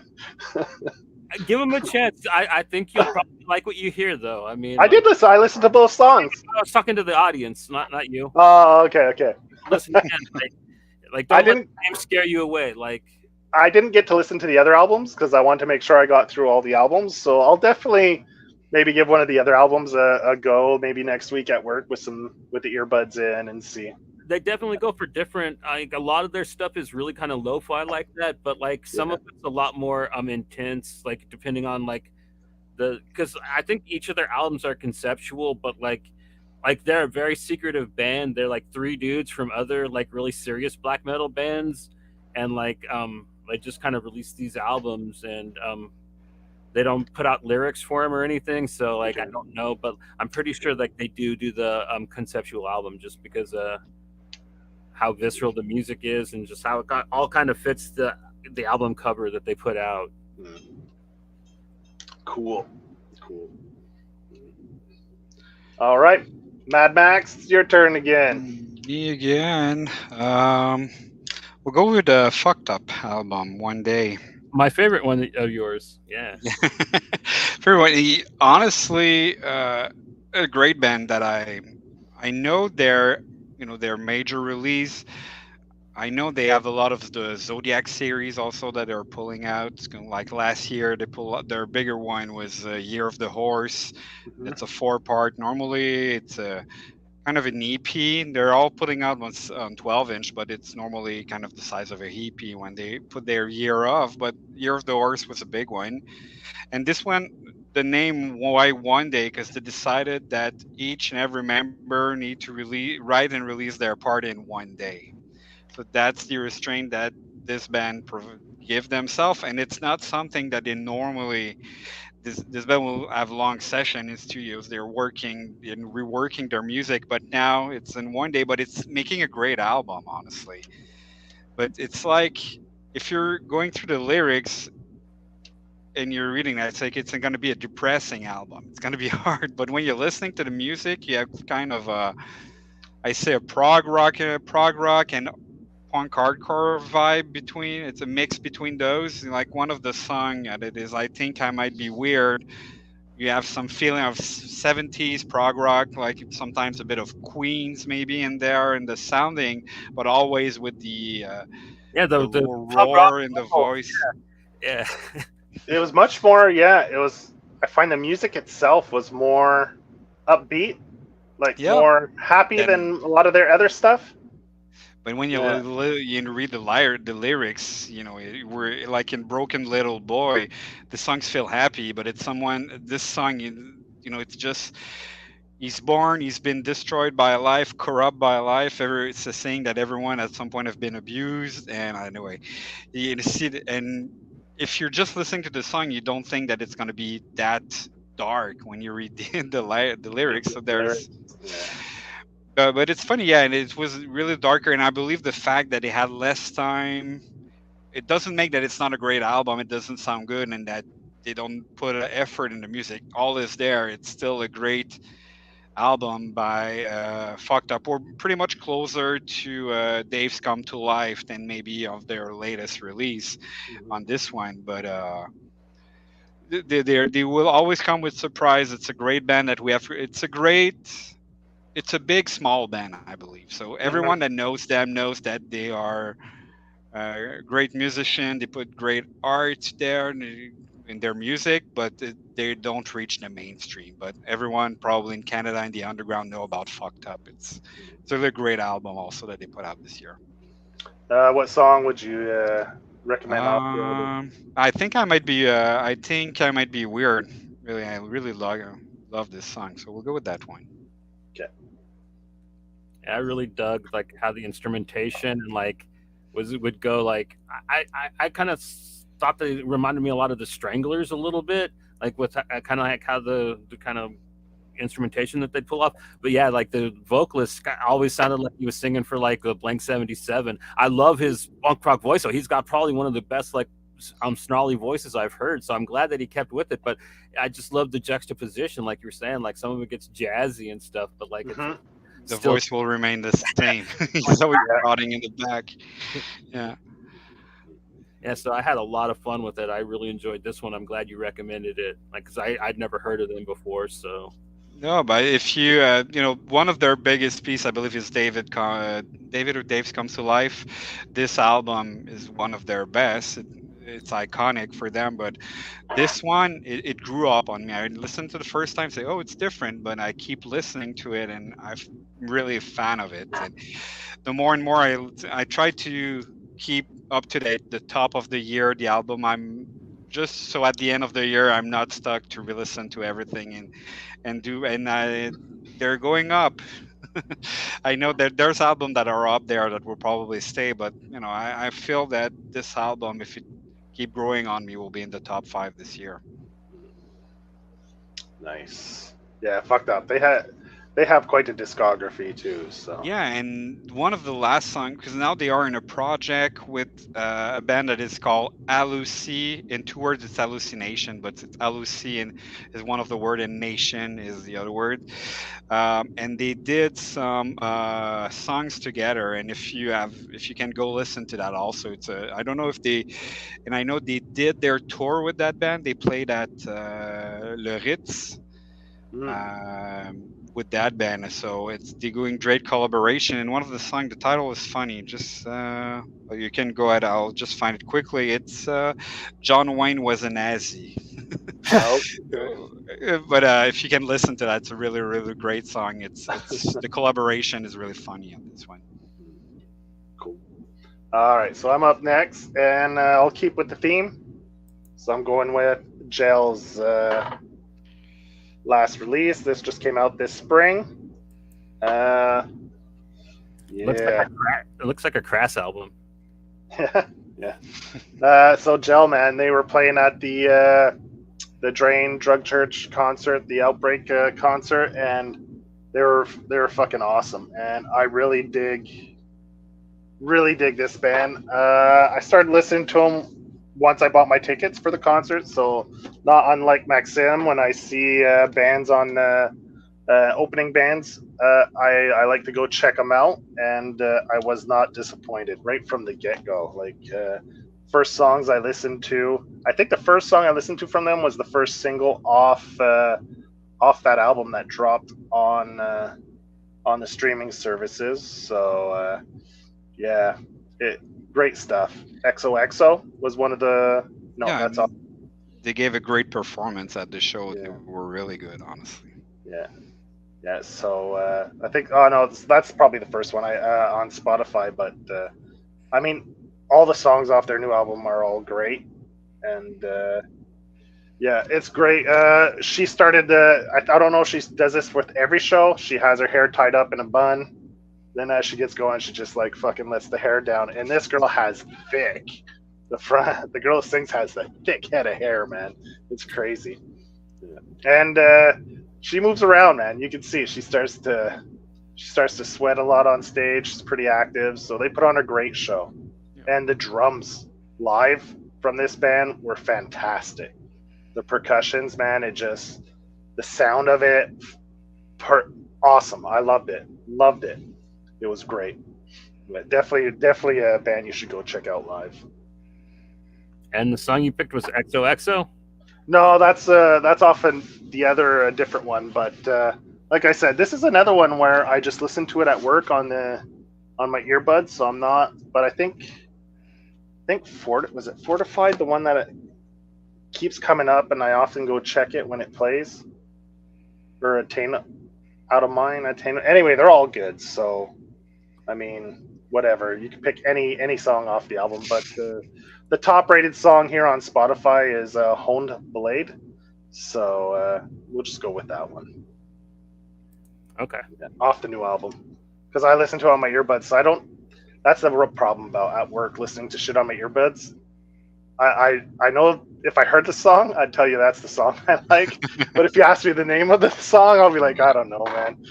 give them a chance. I think you'll probably like what you hear, though. I mean, I did listen. I listened to both songs. I was talking to the audience, not you. Oh, okay. Listen again. Like I don't let didn't. the name scare you away. Like, I didn't get to listen to the other albums because I wanted to make sure I got through all the albums. So I'll definitely maybe give one of the other albums a go. Maybe next week at work with the earbuds in and see. they definitely go for different. Like, a lot of their stuff is really kind of lo-fi like that, but like some of it's a lot more intense. Like, depending on like because I think each of their albums are conceptual, but like they're a very secretive band. They're like three dudes from other like really serious black metal bands, and like they just kind of release these albums, and they don't put out lyrics for them or anything. So like I don't know, but I'm pretty sure like they do the conceptual album just because how visceral the music is and just how it all kind of fits the album cover that they put out. Cool. All right, Mad Max, it's your turn again. Me again. We'll go with the Fucked Up album, One Day. My favorite one of yours, yeah. Favorite one. Honestly, a great band that I know their major release. I know they have a lot of the Zodiac series also that they're pulling out. Like last year, they pull out their bigger one was Year of the Horse. It's a 4-part. Normally, it's a kind of an EP. They're all putting out ones on 12-inch, but it's normally kind of the size of a EP when they put their year of. But Year of the Horse was a big one, and this one, the name why One Day, because they decided that each and every member need to write and release their part in one day. So that's the restraint that this band give themselves, and it's not something that they normally. This band will have long session in studios. They're working and reworking their music, but now it's in one day. But it's making a great album, honestly. But it's like if you're going through the lyrics and you're reading that, it's like it's going to be a depressing album. It's going to be hard. But when you're listening to the music, you have kind of I say a prog rock and punk hardcore vibe between. It's a mix between those. Like one of the song that it is, I think I might be weird. You have some feeling of 70s prog rock, like sometimes a bit of Queens maybe in there in the sounding, but always with the the roar in the voice. Yeah. It was much more. Yeah, it was. I find the music itself was more upbeat, like more happy than a lot of their other stuff. But when you read the lyrics, we're like in Broken Little Boy, the songs feel happy, but it's this song, it's just, he's born, he's been destroyed by a life, corrupt by a life. It's a saying that everyone at some point have been abused. And anyway, you see, and if you're just listening to the song, you don't think that it's going to be that dark when you read the lyrics. So there's... but it's funny, and it was really darker, and I believe the fact that they had less time, it doesn't make that it's not a great album, it doesn't sound good, and that they don't put an effort in the music. All is there. It's still a great album by Fucked Up, or pretty much closer to Dave's Come to Life than maybe of their latest release on this one, but they will always come with surprise. It's a great band that we have. It's a big, small band, I believe. So everyone that knows them knows that they are a great musician. They put great art there in their music, but they don't reach the mainstream. But everyone probably in Canada and the underground know about Fucked Up. It's a really great album also that they put out this year. What song would you recommend off-road? I think I might be. I think I might be weird. Really, I really love this song, so we'll go with that one. Okay. I really dug like how the instrumentation and like would go like I kind of thought they reminded me a lot of the Stranglers a little bit, like with kind of like how the kind of instrumentation that they'd pull off. But yeah, like the vocalist always sounded like he was singing for like a Blank 77. I love his punk rock voice, so he's got probably one of the best like snarly voices I've heard. So I'm glad that he kept with it. But I just love the juxtaposition, like you were saying, like some of it gets jazzy and stuff, but like it's Mhm. The still voice will remain the same. He's always Yeah. rotting in the back. Yeah. yeah. So I had a lot of fun with it. I really enjoyed this one. I'm glad you recommended it, like because I'd never heard of them before. So No, but if you, one of their biggest piece, I believe, is David or Dave's Comes to Life. This album is one of their best. It's iconic for them, but this one, it grew up on me. I listened to the first time, say, "Oh, it's different," but I keep listening to it, and I'm really a fan of it. And the more and more I try to keep up to date, the top of the year, the album. I'm just so at the end of the year, I'm not stuck to re-listen to everything and they're going up. I know that there's albums that are up there that will probably stay, but I feel that this album, if it keep growing on me, will be in the top 5 this year. Nice. Yeah, fucked up. They have quite a discography too. So. Yeah, and one of the last songs, because now they are in a project with a band that is called Aluci. In 2 words, it's hallucination, but it's Aluci and is one of the word, and nation is the other word. And they did some songs together. And if you can go listen to that, also, I don't know if they, and I know they did their tour with that band. They played at Le Ritz with that band, so they're doing great collaboration. And one of the songs, the title is funny. Just you can go ahead. I'll just find it quickly. It's John Wayne was a Nazi. Oh, But if you can listen to that, it's a really, really great song. It's the collaboration is really funny on this one. cool. All right, so I'm up next, and I'll keep with the theme. So I'm going with Gel's last release. This just came out this spring. Yeah. it looks like a Crass album. Yeah. So Gel, man, they were playing at the Drain Drug Church concert, the Outbreak concert, and they were fucking awesome. And I really dig this band. I started listening to them once I bought my tickets for the concert. So not unlike Maxim, when I see bands on opening bands, I like to go check them out, and I was not disappointed right from the get-go. Like first songs I listened to, I think the first song I listened to from them was the first single off that album that dropped on the streaming services. So yeah, great stuff. XOXO was one of the no, Yeah, that's all. they gave a great performance at the show. They Yeah. were really good, honestly. Yeah. Yeah, so I think no, that's probably the first one I on Spotify. But I mean, all the songs off their new album are all great, and yeah, it's great. She started I don't know if she does this with every show. She has her hair tied up in a bun. Then as she gets going, she just like fucking lets the hair down. And this girl has the girl who sings has a thick head of hair, man. It's crazy. Yeah. And she moves around, man. You can see she starts to sweat a lot on stage. She's pretty active, so they put on a great show. Yeah. And the drums live from this band were fantastic. The percussions, man, the sound of it, awesome. I loved it. It was great. But definitely a band you should go check out live. And the song you picked was XOXO. No, that's often the other different one. But like I said, this is another one where I just listen to it at work on my earbuds. So I'm not. But I think was it Fortified, the one that it keeps coming up, and I often go check it when it plays. Or Attain Out of Mind. Anyway, they're all good. So I mean, whatever. You can pick any song off the album, but the top rated song here on Spotify is "Honed Blade," so we'll just go with that one. Okay. Yeah, off the new album, because I listen to it on my earbuds. So I don't. That's the real problem about at work listening to shit on my earbuds. I know if I heard the song, I'd tell you that's the song I like. But if you ask me the name of the song, I'll be like, I don't know, man.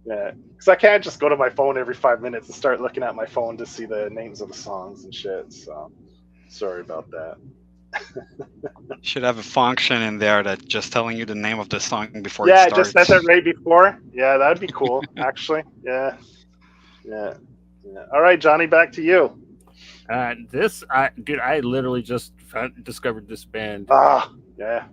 Yeah, because I can't just go to my phone every 5 minutes and start looking at my phone to see the names of the songs and shit. So sorry about that. Should have a function in there that just telling you the name of the song before it Yeah, it just starts. says it right before. Yeah, that'd be cool, actually. Yeah, yeah, yeah. All right, Johnny, back to you. Dude, I literally just discovered this band. Ah, yeah.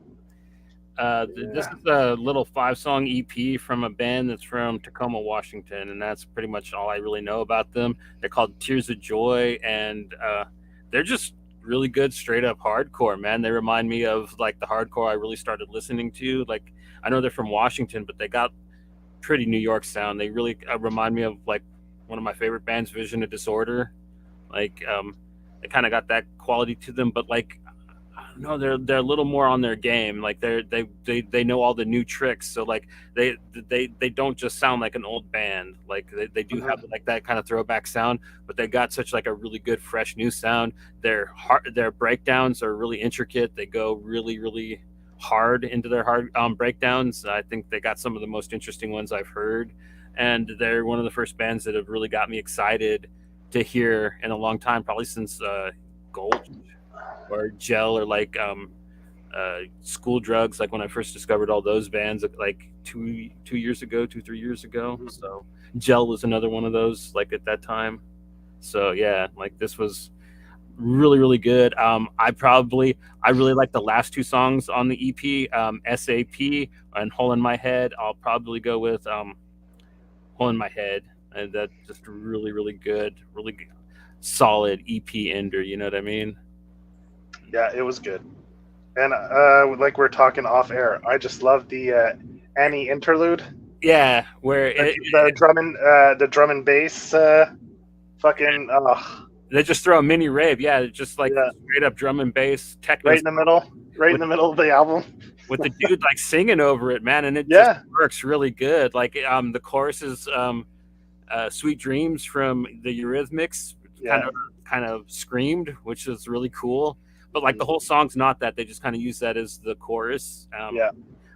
This Yeah. is a little 5-song EP from a band that's from Tacoma, Washington, and that's pretty much all I really know about them. They're called Tears of Joy, and they're just really good, straight up hardcore, man. They remind me of like the hardcore I really started listening to. Like, I know they're from Washington, but they got pretty New York sound. They really remind me of like one of my favorite bands, Vision of Disorder. Like, they kind of got that quality to them, but like, I don't know, they're a little more on their game. Like they know all the new tricks. So like they don't just sound like an old band. Like they do have like that kind of throwback sound, but they got such like a really good fresh new sound. Their breakdowns are really intricate. They go really hard into their hard breakdowns. I think they got some of the most interesting ones I've heard, and they're one of the first bands that have really got me excited to hear in a long time, probably since Gold or Gel or like School Drugs, like when I first discovered all those bands like 2 years ago, 3 years ago. So Gel was another one of those like at that time. So yeah, like this was really good. I really like the last two songs on the EP, SAP and Hole in My Head. I'll probably go with Hole in My Head, and that's just really good, solid EP ender. You know what I mean? Yeah, it was good. And like we're talking off air, I just love the Annie interlude. Yeah, where The drum and bass, fucking they just throw a mini rave. Yeah, just like Yeah. straight up drum and bass techno right in the middle, of the album. with the dude like singing over it, man, and it Yeah. just works really good. Like the chorus is "Sweet Dreams" from the Eurythmics, Yeah. kind of screamed, which is really cool. But like the whole song's not that; they just kind of use that as the chorus. Yeah.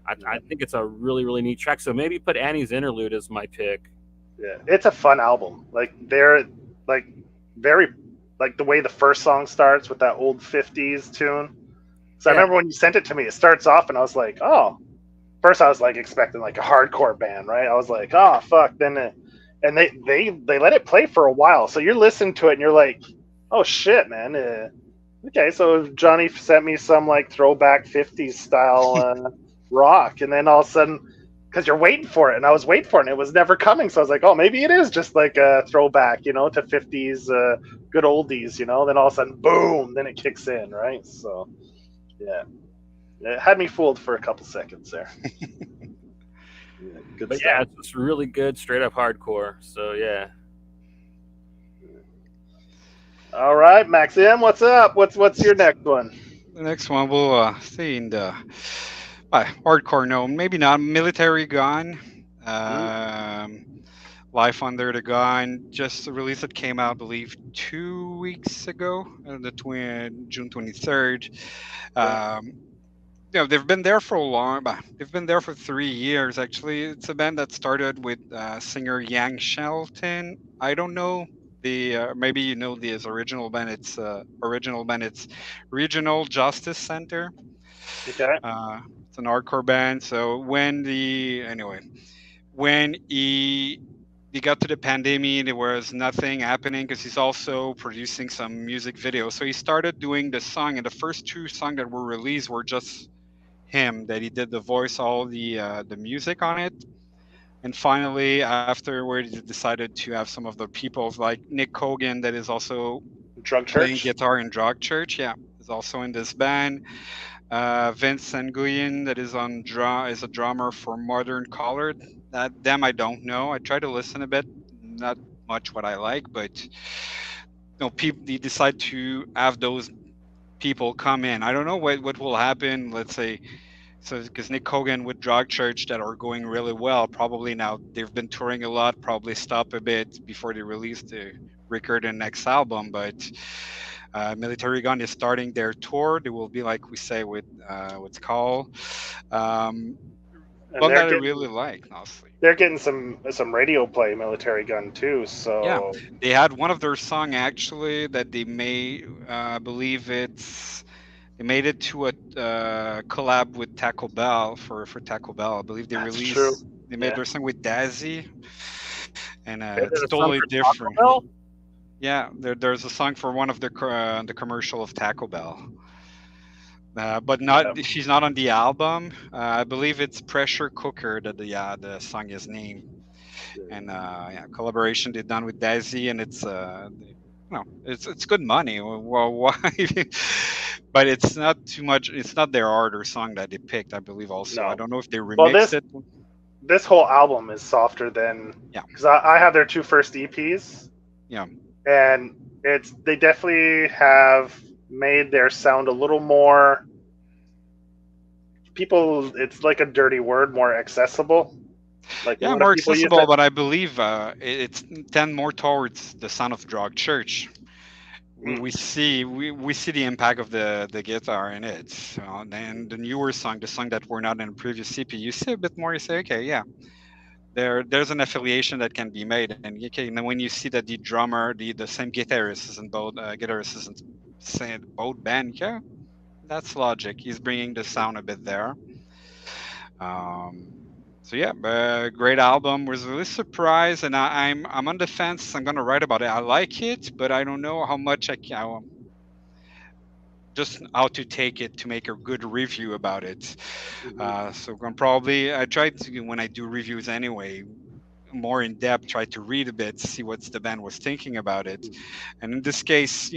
I think it's a really neat track. So maybe put Annie's interlude as my pick. Yeah, it's a fun album. Like they're like very like the way the first song starts with that old '50s tune. So I Yeah. remember when you sent it to me, it starts off and I was like, oh. First I was like expecting like a hardcore band, right? I was like, oh fuck. Then and they let it play for a while, so you're listening to it and you're like, oh shit, man. Okay, so Johnny sent me some like throwback '50s style rock, and then all of a sudden, because you're waiting for it, and I was waiting for it, and it was never coming. So I was like, oh, maybe it is just like a throwback, to '50s good oldies, Then all of a sudden, boom, then it kicks in, right? So yeah, it had me fooled for a couple seconds there. Yeah, good But stuff. yeah, it's just really good, straight up hardcore. So yeah. All right, Maxim, what's up? What's your next one? The next one will stay in the hardcore. No, maybe not. Military Gun. Life Under the Gun. Just a release that came out, I believe, 2 weeks ago, June 23rd. They've been there for a long. They've been there for 3 years. Actually, it's a band that started with singer Yang Shelton. I don't know maybe you know his original band. It's Regional Justice Center. Okay. It's an hardcore band. So when he got to the pandemic, there was nothing happening because he's also producing some music videos. So he started doing the song, and the first 2 songs that were released were just him. That he did the voice, all the music on it. And finally, afterward, he decided to have some of the people like Nick Cogan, that is also Drug playing Church. guitar in Drug Church. Yeah, is also in this band. Vince Nguyen, that is is a drummer for Modern Colored. Them I don't know. I tried to listen a bit, not much what I like, but people they decide to have those people come in. I don't know what will happen. Let's say so because Nick Hogan with Drag Church that are going really well. Probably now they've been touring a lot. Probably stop a bit before they release the record and next album. But Military Gun is starting their tour. They will be like we say with what's called um, And one that I really like, honestly. they're getting some radio play, Military Gun too. Yeah, So they had one of their song actually that they made. I believe they made it to a collab with Taco Bell for Taco Bell. I believe that's true. they made their song with Dazzy, and Is it's it a song totally for different. Taco Bell? Yeah, there's a song for one of the commercial of Taco Bell. But not Yeah. she's not on the album. I believe it's Pressure Cooker that the song is named. And yeah, collaboration they done with Daisy, and it's good money. Well, why? But it's not too much. It's not their art or song that they picked. I believe also. I No. don't know if they Well, remixed it. this whole album is softer than Yeah, because I have their two first EPs, yeah, and they definitely have made their sound a little more people. It's like a dirty word, more accessible. Like a yeah. lot of More people use accessible, it. but I believe it's tend more towards the sound of Drag Church. Mm. We see the impact of the guitar in it. And the newer song, the song that were not in the previous CP, you see a bit more. You say, okay, yeah, there's an affiliation that can be made, and okay, and then when you see that the drummer, the same guitarist is in both band, yeah, that's logic. He's bringing the sound a bit there. Um, so yeah, great album. Was really surprised, and I'm on the fence. I'm gonna write about it. I like it, but I don't know how much I can. Just how to take it to make a good review about it. So I'm probably I try to when I do reviews anyway, more in depth, try to read a bit, see what the band was thinking about it. And in this case,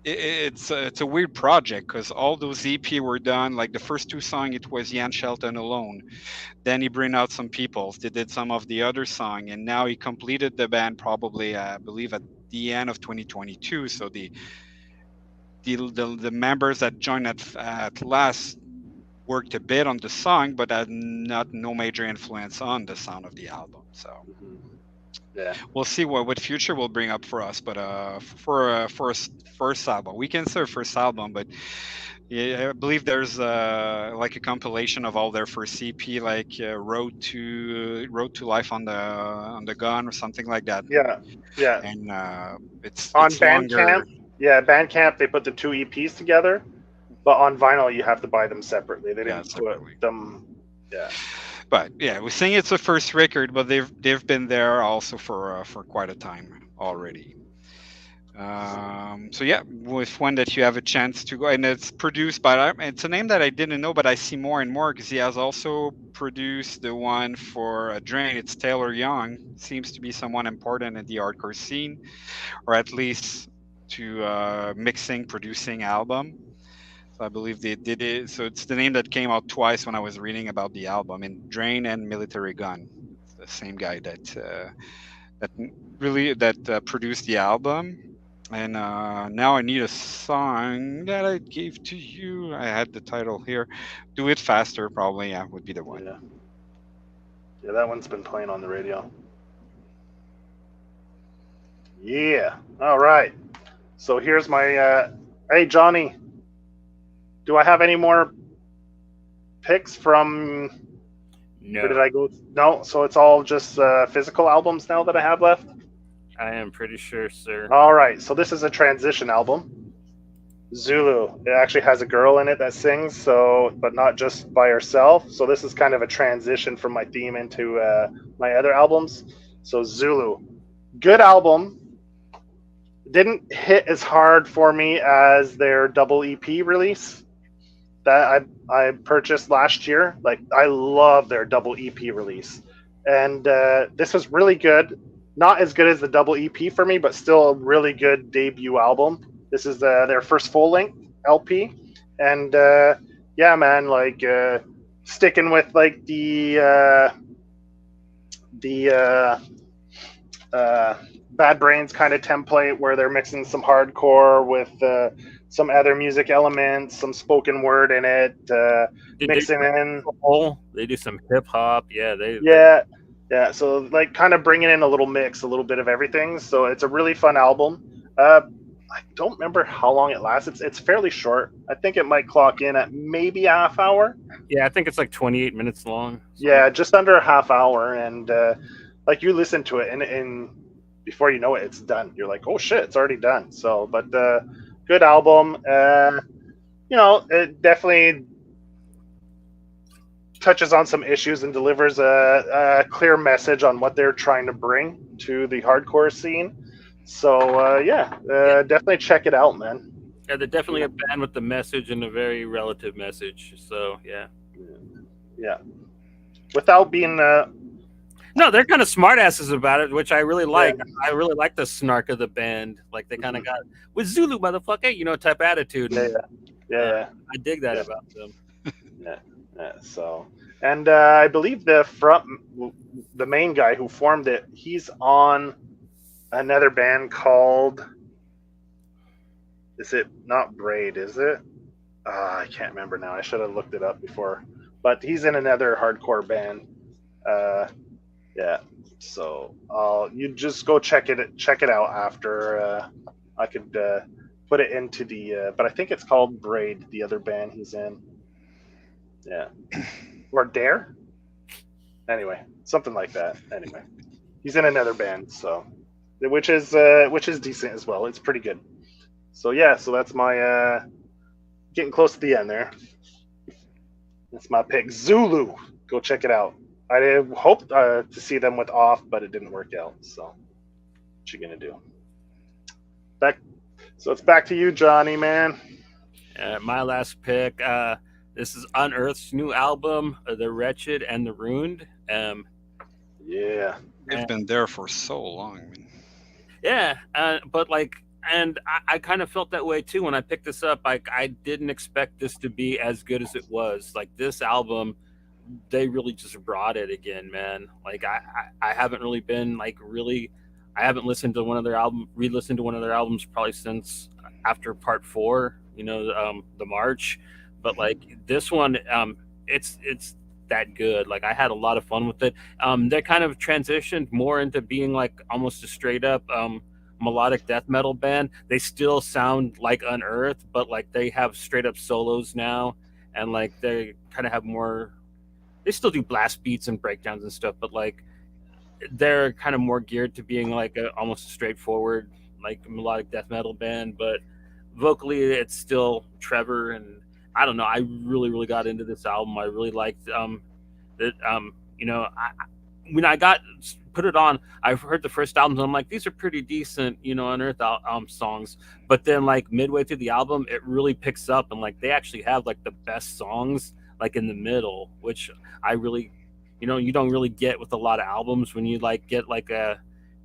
it's a weird project because all those EP were done. Like the first two songs, it was Jan Shelton alone. Then he bring out some people. They did some of the other song, and now he completed the band probably, I believe, at the end of 2022. So the members that joined at last worked a bit on the song, but had not no major influence on the sound of the album. So Yeah. we'll see what future will bring up for us. But for first album, we can say first album, but yeah, I believe there's like a compilation of all their first CP, like Road to Life on the Gun or something like that. Yeah. Yeah. And On it's longer. Bandcamp, yeah, Bandcamp they put the two EPs together, but on vinyl you have to buy them separately. They didn't Separately. put them. Yeah. But yeah, we're saying it's a first record, but they've been there also for quite a time already. So yeah, with one that you have a chance to go, and it's produced by it's a name that I didn't know, but I see more and more because he has also produced the one for Drain. It's Taylor Young, seems to be someone important in the hardcore scene, or at least to mixing, producing album. So I believe they did it. So it's the name that came out twice when I was reading about the album in Drain and Military Gun. It's the same guy that produced the album. And now I need a song that I gave to you. I had the title here. Do It Faster, probably, yeah, would be the one. Yeah. Yeah, that one's been playing on the radio. Yeah. All right. So here's my. Hey, Johnny. Do I have any more picks from? No. Or did I go? No. So it's all just physical albums now that I have left. I am pretty sure, sir. All right. So this is a transition album. Zulu. It actually has a girl in it that sings, so but not just by herself. So this is kind of a transition from my theme into my other albums. So Zulu, good album. Didn't hit as hard for me as their double EP release that I purchased last year. Like I love their double EP release, and this was really good. Not as good as the double EP for me, but still a really good debut album. This is their first full length LP, and yeah, man, like sticking with like the Bad Brains kind of template where they're mixing some hardcore with some other music elements, some spoken word in it, Did they mixing in. They do some hip hop. Yeah, they Yeah, yeah. So like kind of bringing in a little mix, a little bit of everything. So it's a really fun album. I don't remember how long it lasts. It's fairly short. I think it might clock in at maybe a half hour. yeah, I think it's like 28 minutes long. Yeah, just under a half hour, and like you listen to it, and before you know it, it's done. You're like, oh shit, it's already done. So, but good album. It definitely touches on some issues and delivers a clear message on what they're trying to bring to the hardcore scene. So definitely check it out, man. Yeah, they're definitely a band with the message and a very relative message. So yeah. Yeah. Without being No, they're kind of smartasses about it, which I really like. Yeah. I really like the snark of the band. Like they kind of got with Zulu motherfucker, type attitude. Yeah. I dig that about them. Yeah. So, and I believe the main guy who formed it, he's on another band called. Is it not Braid? Is it? I can't remember now. I should have looked it up before. But he's in another hardcore band. Yeah. So you just go check it out after. I could put it into the. But I think it's called Braid. The other band he's in. Yeah. Or Dare. Anyway, something like that. Anyway, he's in another band. So, which is decent as well. It's pretty good. So yeah. So that's my. Getting close to the end there. That's my pick. Zulu. Go check it out. I hoped to see them with Off, but it didn't work out. So, what you gonna do? So it's back to you, Johnny, man. My last pick. This is Unearth's new album, The Wretched and the Ruined. Yeah. They've been there for so long. Man. Yeah, but like. And I kind of felt that way too when I picked this up. Like I didn't expect this to be as good as it was. Like this album, they really just brought it again, man. Like I haven't really been like really. I haven't listened to one of their re-listened to one of their albums probably since after Part 4. The March. But like this one, it's that good. Like I had a lot of fun with it. They kind of transitioned more into being like almost a straight up. Melodic death metal band. They still sound like Unearthed, but like they have straight up solos now, and like they kind of have more. They still do blast beats and breakdowns and stuff, but like they're kind of more geared to being like almost a straightforward like melodic death metal band. But vocally, it's still Trevor, and I don't know. I really got into this album. I really liked that. When I put it on, I heard the first album, and I'm like, these are pretty decent, Unearthed songs. But then, like midway through the album, it really picks up, and like they actually have like the best songs like in the middle, which I really, you don't really get with a lot of albums. When you like get like a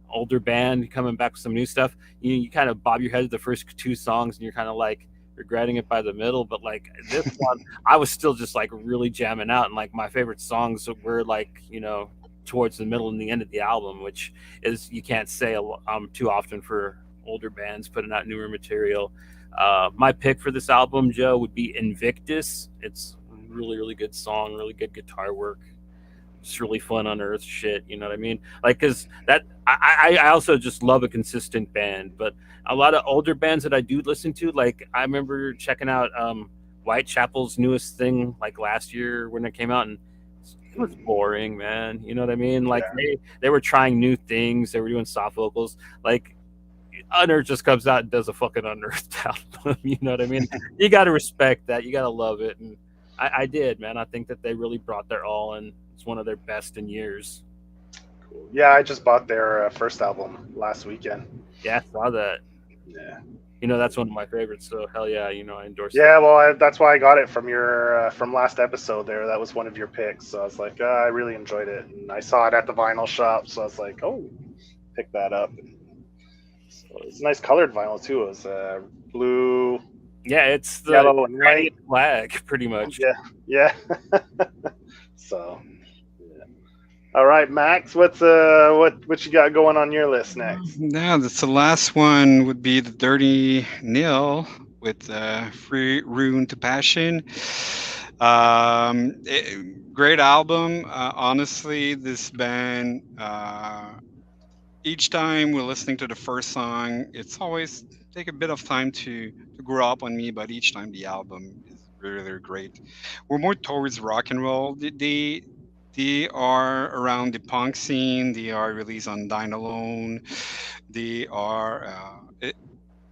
older band coming back with some new stuff, you kind of bob your head to the first 2 songs, and you're kind of like regretting it by the middle. But like this one, I was still just like really jamming out, and like my favorite songs were like towards the middle and the end of the album, which is you can't say too often for older bands putting out newer material. My pick for this album, Joe, would be Invictus. It's a really good song, really good guitar work. It's really fun Unearthed shit, you know what I mean? Like, cause that I also just love a consistent band, but a lot of older bands that I do listen to, like I remember checking out Whitechapel's newest thing like last year when it came out, and it was boring, man. You know what I mean? Like they were trying new things. They were doing soft vocals. Like Unearthed just comes out and does a fucking Unearthed album. You know what I mean? You got to respect that. You got to love it. And I did, man. I think that they really brought their all, and it's one of their best in years. Cool. Yeah, I just bought their first album last weekend. Yeah, I saw that. Yeah. That's one of my favorites. So hell yeah, I endorse it. Yeah, well, that's why I got it from your from last episode there. That was one of your picks. So I was like, I really enjoyed it. And I saw it at the vinyl shop. So I was like, oh, pick that up. So it's a nice colored vinyl, too. It was blue. Yeah, it's the yellow and white flag, pretty much. Yeah. So, yeah. All right, Max, what you got going on your list next? Now, that's the last one would be the Dirty Nil with Free Rune to Passion. Great album. Honestly, this band, each time we're listening to the first song, it's always take a bit of time to grow up on me, but each time the album is really, really great. We're more towards rock and roll. They are around the punk scene. They are released on Dine Alone. They are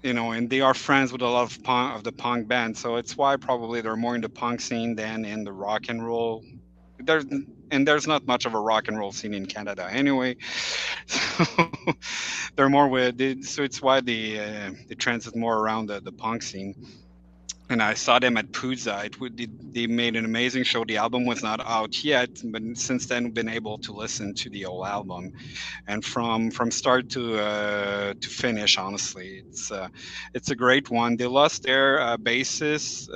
and they are friends with a lot of the punk band, so it's why probably they're more in the punk scene than in the rock and roll. there's there's not much of a rock and roll scene in Canada anyway. So they're more so it's why they transit more around the punk scene. And I saw them at Puzza. They made an amazing show. The album was not out yet, but since then we've been able to listen to the whole album, and from start to finish, honestly, it's a great one. They lost their bassist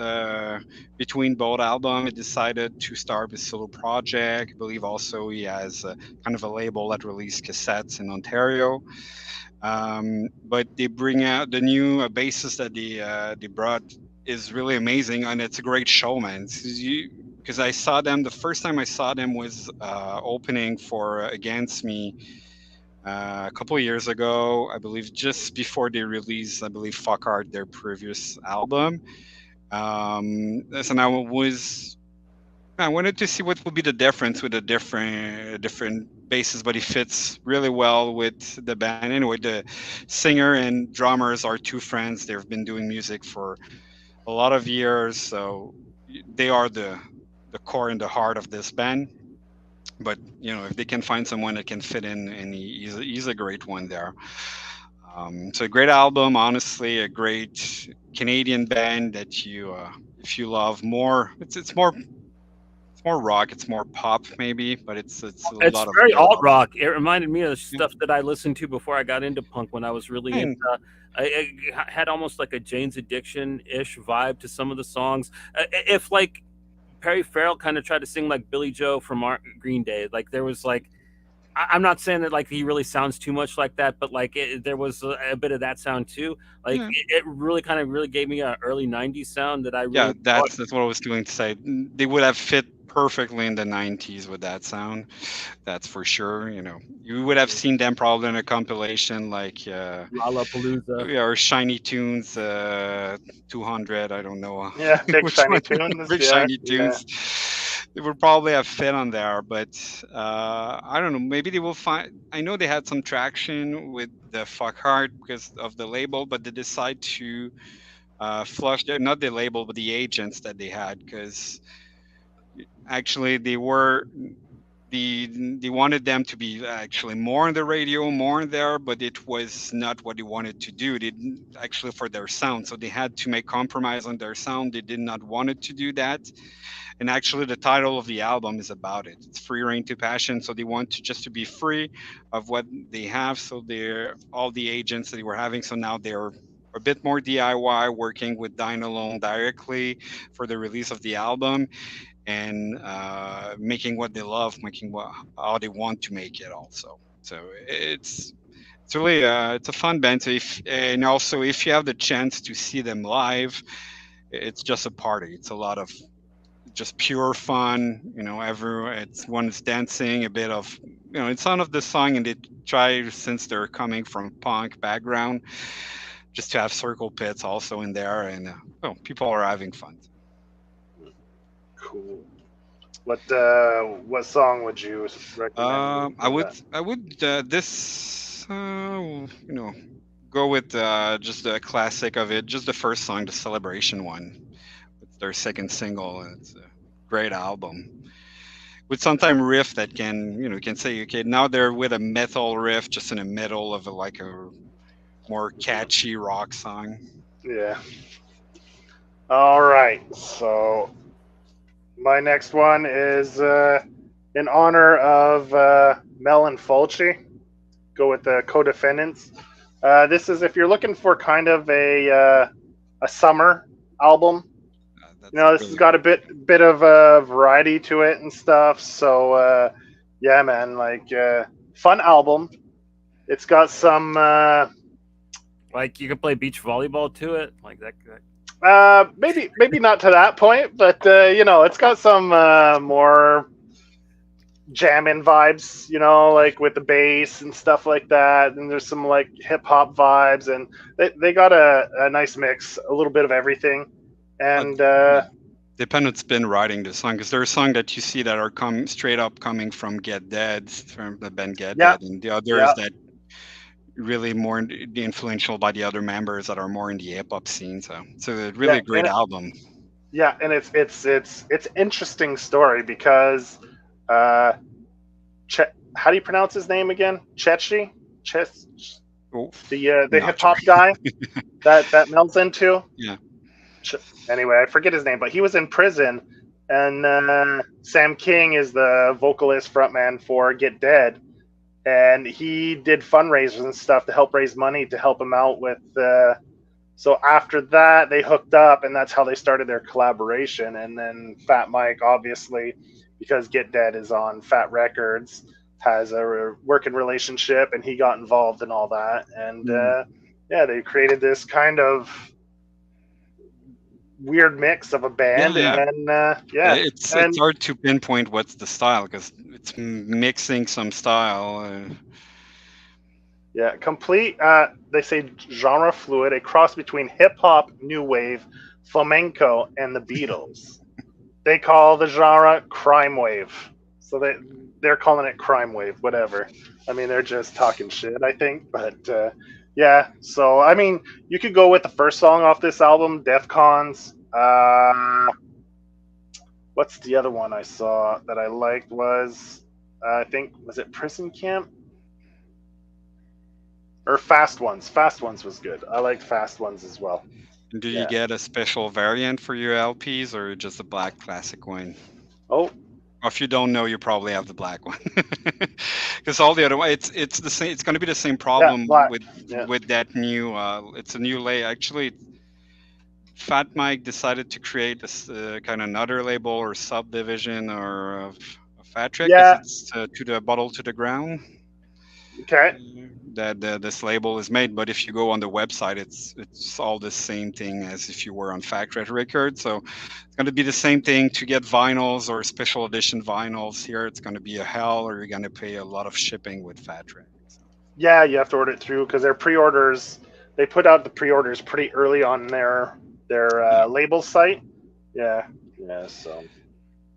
between both albums. He decided to start a solo project. I believe also he has kind of a label that released cassettes in Ontario. But they bring out the new bassist that they brought is really amazing, and it's a great show, man. Because I saw them the first time I saw them was opening for Against Me a couple of years ago, I believe, just before they released, I believe, Fuck Art, their previous album. And I wanted to see what would be the difference with the different basses, but he fits really well with the band. Anyway, the singer and drummers are two friends. They've been doing music for a lot of years, so they are the core and the heart of this band. But if they can find someone that can fit in, and he's a great one there. So a great album, honestly, a great Canadian band that if you love more, it's more rock, it's more pop maybe, but it's lot of very good alt album. rock. It reminded me of stuff that I listened to before I got into punk when I was really And into. I had almost like a Jane's Addiction ish vibe to some of the songs. If like Perry Farrell kind of tried to sing like Billy Joe from Green Day, like there was like. I'm not saying that like he really sounds too much like that, but like there was a bit of that sound too. Like yeah, it really kind of really gave me an early '90s sound that I yeah, really enjoyed. that's what I was going to say. They would have fit perfectly in the 90s with that sound. That's for sure. You would have seen them probably in a compilation like Lollapalooza. yeah, or Shiny Tunes 200, I don't know Yeah, Big which Shiny one. Tunes. Big Yeah, Shiny yeah. Tunes. They would probably have fit on there, but I don't know. Maybe they will find. I know they had some traction with the Fuck Heart because of the label, but they decide to flush not the label, but the agents that they had, because actually they wanted them to be actually more on the radio, more in there, but it was not what they wanted to do. They didn't actually for their sound, so they had to make compromise on their sound. They did not want it to do that. And actually the title of the album is about it. It's Free Reign to Passion. So they want to be free of what they have. So they're all the agents that they were having, so now they're a bit more DIY, working with Dine Alone directly for the release of the album, and making what they love, making how they want to make it also. So it's really it's a fun band. So and also if you have the chance to see them live, it's just a party. It's a lot of just pure fun. Everyone's dancing, a bit of it's some of the song, and they try, since they're coming from punk background, just to have circle pits also in there, and people are having fun. Cool. What song would you recommend? I would go with just the classic of it, just the first song, the Celebration one. It's their second single, and it's a great album with sometime riff that can say, okay, now they're with a metal riff just in the middle of like a more catchy rock song. Yeah. All right. So my next one is in honor of Mel and Fulci. Go with the Co-Defendants. This is if you're looking for kind of a summer album. This has got a bit of a variety to it and stuff. So yeah, man, like fun album. It's got some Like you can play beach volleyball to it, like that. maybe not to that point, but it's got some more jamming vibes, like with the bass and stuff like that. And there's some like hip hop vibes, and they got a nice mix, a little bit of everything. And Yeah. Dependent's been writing the song because there are songs that you see that are straight up coming from Get Dead, from the band Get yeah, Dead, and the others yeah, that really more influential by the other members that are more in the hip hop scene. So it's a yeah, really great album. and it's interesting story because uh, how do you pronounce his name again? Chechi, Ches, Oh, the hip not sure. hop guy that Mel's into. Yeah. Anyway, I forget his name, but he was in prison, and Sam King is the vocalist frontman for Get Dead, and he did fundraisers and stuff to help raise money to help him out with. So after that, they hooked up, and that's how they started their collaboration. And then Fat Mike, obviously, because Get Dead is on Fat Records, has a working relationship, and he got involved in all that. And yeah, they created this kind of weird mix of a band, Yeah, and then it's and hard to pinpoint what's the style because it's mixing some style. yeah, complete. They say genre fluid, a cross between hip hop, new wave, flamenco, and the Beatles. They call the genre crime wave, so they're calling it crime wave, whatever. I mean, they're just talking shit, I think, but yeah. So I mean, you could go with the first song off this album, Defcons. What's the other one I saw that I liked was I think was it Prison Camp or Fast Ones. Fast Ones was good. I liked Fast Ones as well. Do you Yeah. get a special variant for your LPs or just a black classic one? Oh, Or if you don't know, you probably have the black one. Because all the other one, it's the same. It's going to be the same yeah, problem black. with Yeah. that new. It's a new lay. Actually, Fat Mike decided to create this kind of another label or subdivision or of Fat Trick because Yeah. it's to the bottle to the ground Okay. that this label is made. But if you go on the website, it's all the same thing as if you were on Fat Red Records. So it's going to be the same thing to get vinyls or special edition vinyls. Here, it's going to be a hell, or you're going to pay a lot of shipping with Fat Red. Yeah, you have to order it through because their pre-orders. They put out the pre-orders pretty early on their label site. Yeah. Yeah. So.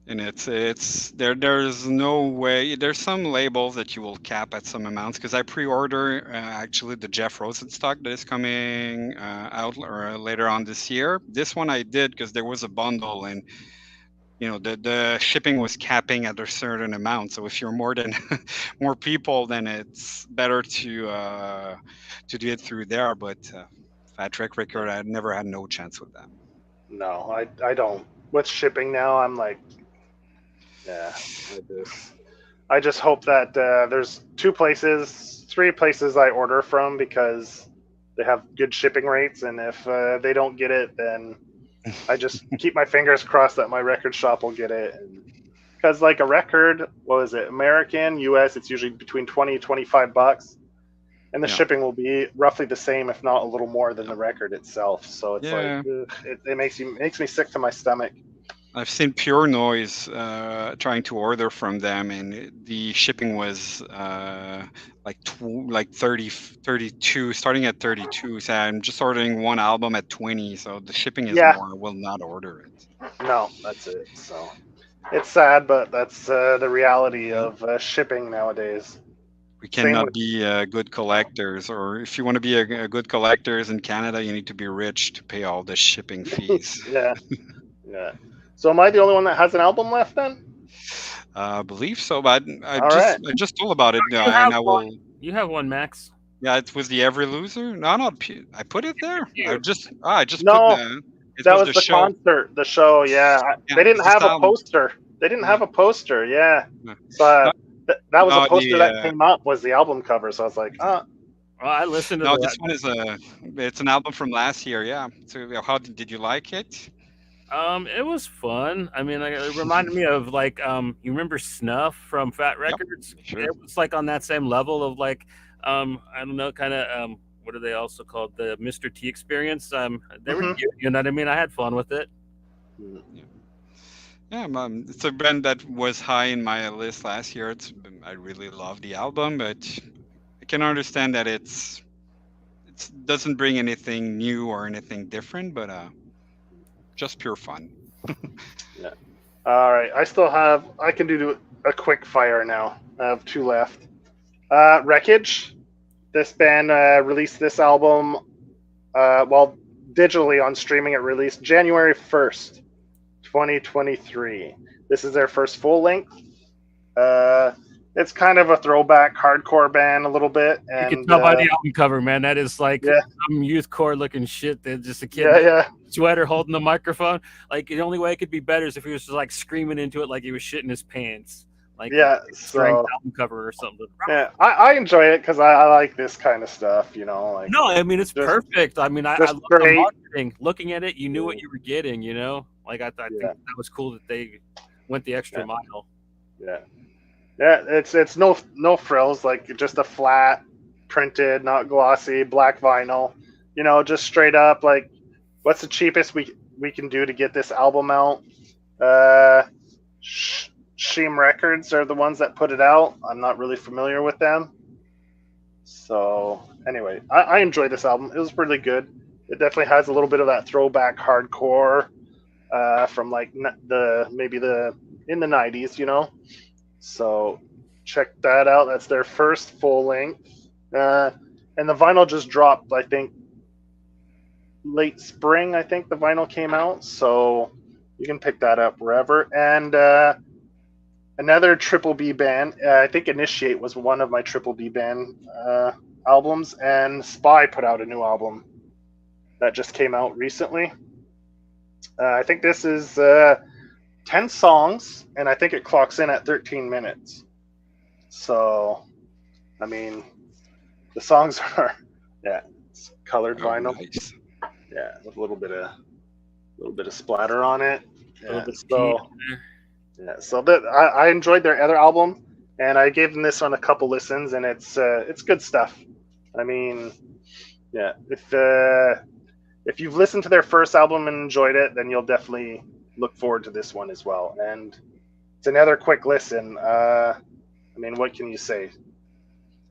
And it's there's no way there's some labels that you will cap at some amounts because I pre-order actually the Jeff Rosenstock that is coming out later on this year. This one I did because there was a bundle and the shipping was capping at a certain amount. So if you're more than more people, then it's better to do it through there. But Fat Track Record, I never had no chance with that. No, I don't. With shipping now, I'm like, yeah, I just hope that there's 3 places I order from because they have good shipping rates, and if they don't get it, then I just keep my fingers crossed that my record shop will get it. Because like a record, what is it? American, US, it's usually between 20 and $25, and the shipping will be roughly the same, if not a little more than the record itself. So it's like it makes me sick to my stomach. I've seen Pure Noise trying to order from them, and the shipping was like 30, 32, starting at 32. So I'm just ordering one album at 20, so the shipping is more. I will not order it. No, that's it. So it's sad, but that's the reality of shipping nowadays. We cannot be good collectors, or if you want to be a good collectors in Canada, you need to be rich to pay all the shipping fees. Yeah. So am I the only one that has an album left then? I believe so, but I just told about it. You have one, Max. Yeah, it was the Every Loser. No, I put it there. I just no, put that was the show. Concert, the show. Yeah, they didn't have a poster. They didn't have a poster. Yeah, so that was a poster that came up was the album cover. So I was like, Well, I listened to. No, this one is it's an album from last year. Yeah. So how did you like it? It was fun. I mean, like, it reminded me of like, you remember Snuff from Fat Yep, Records? sure. It was like on that same level of like, I don't know, kind of, what are they also called? The Mr. T experience. They were Hmm. cute. You know what I mean? I had fun with it. Yeah, yeah. It's a band that was high in my list last year. I really love the album, but I can understand that it doesn't bring anything new or anything different, but just pure fun. Yeah. All right. I still have. I can do a quick fire now. I have two left. Wreckage. This band released this album. Well, digitally on streaming, it released January 1st, 2023. This is their first full length. Uh, it's kind of a throwback hardcore band a little bit, You can and tell by the album cover, man. That is like yeah, some youthcore looking shit. That just a kid in yeah, a yeah, sweater holding the microphone. Like the only way it could be better is if he was just like screaming into it like he was shitting his pants, like yeah. strength So album cover or something. yeah, I enjoy it because I like this kind of stuff. You know, like No, I mean it's just perfect. I mean, I just love the great. marketing. Looking at it, you knew what Yeah, you were getting. You know, like I think yeah, that was cool that they went the extra yeah, mile. yeah. Yeah, it's no frills, like just a flat printed, not glossy, black vinyl. You know, just straight up like what's the cheapest we can do to get this album out? Uh Sheem Records are the ones that put it out. I'm not really familiar with them. So anyway, I enjoy this album. It was really good. It definitely has a little bit of that throwback hardcore from like the maybe the in the 90s, you know. So check that out. That's their first full length. Uh, and the vinyl just dropped, I think, late spring. I think the vinyl came out. So you can pick that up wherever. And another Triple B band, I think Initiate was one of my Triple B band albums. And Spy put out a new album that just came out recently. I think this is 10 songs, and I think it clocks in at 13 minutes. So, I mean, the songs are, yeah, it's colored Oh, vinyl, nice. yeah, with a little bit of splatter on it. A little Yeah, bit of tea. so yeah, so that I enjoyed their other album, and I gave them this on a couple listens, and it's good stuff. I mean, yeah, if you've listened to their first album and enjoyed it, then you'll definitely look forward to this one as well. And it's another quick listen. I mean, what can you say?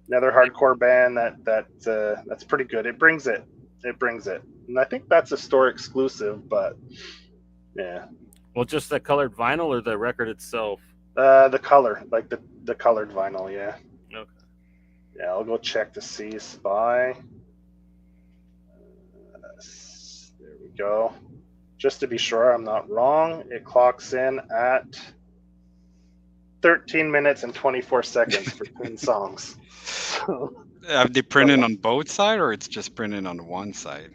Another hardcore band that's pretty good. It brings it. It brings it. And I think that's a store exclusive, but yeah. Well, just the colored vinyl or the record itself. The color, like the colored vinyl, yeah. Okay. Yeah, I'll go check to see Spy. There we go. Just to be sure I'm not wrong, it clocks in at 13 minutes and 24 seconds for 10 songs. So, Have they printed on both sides, or it's just printed on one side?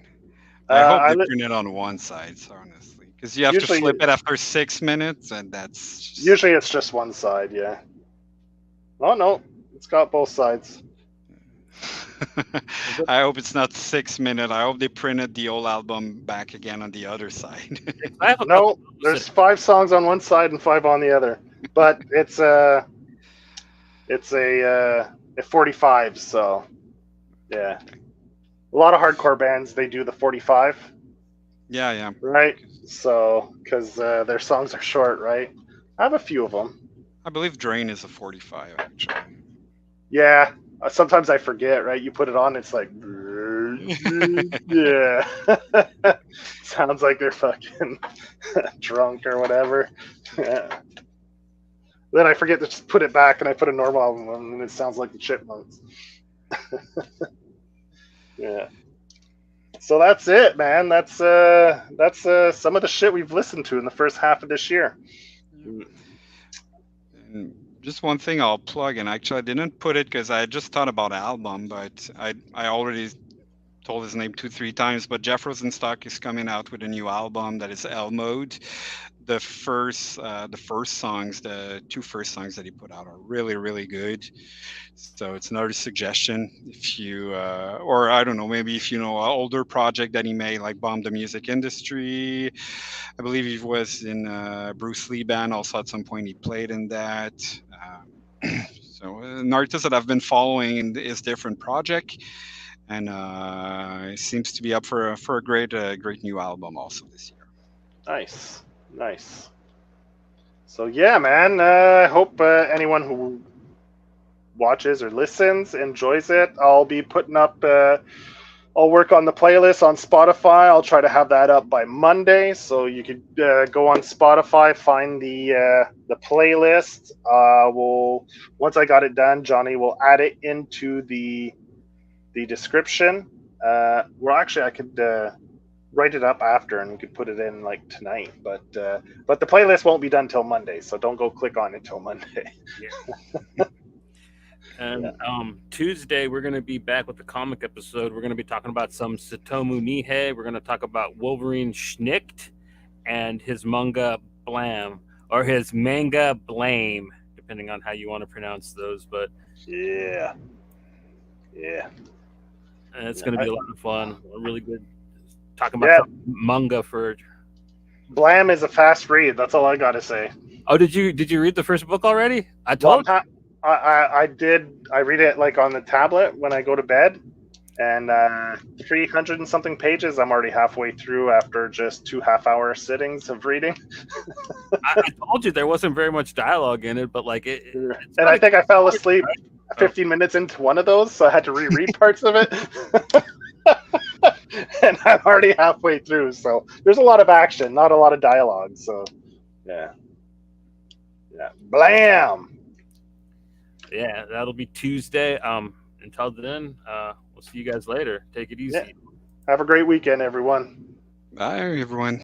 uh, I hope I they li- print it on one side, so honestly, because you have to usually flip it after 6 minutes, and that's just. usually it's just one side, yeah. Oh no, it's got both sides. I hope it's not 6 minutes. I hope they printed the old album back again on the other side. I have a No, couple. there's 5 songs on one side and 5 on the other. But it's a 45, so yeah. A lot of hardcore bands they do the 45, Yeah, yeah. right? So because their songs are short, right? I have a few of them. I believe Drain is a 45, actually. Yeah, sometimes I forget, right? You put it on, it's like, yeah. Sounds like they're fucking drunk or whatever. Yeah. Then I forget to just put it back, and I put a normal album on, and it sounds like the Chipmunks. Yeah. So that's it, man. That's some of the shit we've listened to in the first half of this year. And just one thing I'll plug, and actually I didn't put it because I just thought about album, but I already told his name 2-3 times. But Jeff Rosenstock is coming out with a new album that is L Mode. the first songs, the two first songs that he put out are really, really good. So it's another suggestion. If you, or I don't know, maybe if you know an older project that he made, like Bomb the Music Industry. I believe he was in Bruce Lee band. Also, at some point, he played in that. So an artist that I've been following in his different project, and it seems to be up for a great new album also this year. Nice. So yeah, man. I hope anyone who watches or listens enjoys it. I'll be putting up. I'll work on the playlist on Spotify. I'll try to have that up by Monday, so you could go on Spotify, find the playlist. We'll once I got it done, Johnny will add it into the description. Well, actually, I could write it up after, and we could put it in like tonight. But the playlist won't be done till Monday, so don't go click on it till Monday. Yeah. And Tuesday, we're going to be back with the comic episode. We're going to be talking about some Satomu Nihei. We're going to talk about Wolverine Schnicked and his manga Blam, or his manga Blame, depending on how you want to pronounce those. But yeah. And it's going to be a lot of fun. Really good. Talking about some manga for Blam is a fast read. That's all I got to say. Oh, did you read the first book already? I told you. I did. I read it like on the tablet when I go to bed, and 300 and something pages. I'm already halfway through after just 2 half-hour sittings of reading. I told you there wasn't very much dialogue in it, but like it. And I think I fell asleep 15 minutes into one of those, so I had to reread parts of it. And I'm already halfway through, so there's a lot of action, not a lot of dialogue. So, yeah. Blam. Yeah, that'll be Tuesday. Until then, we'll see you guys later. Take it easy. Yeah. Have a great weekend, everyone. Bye, everyone.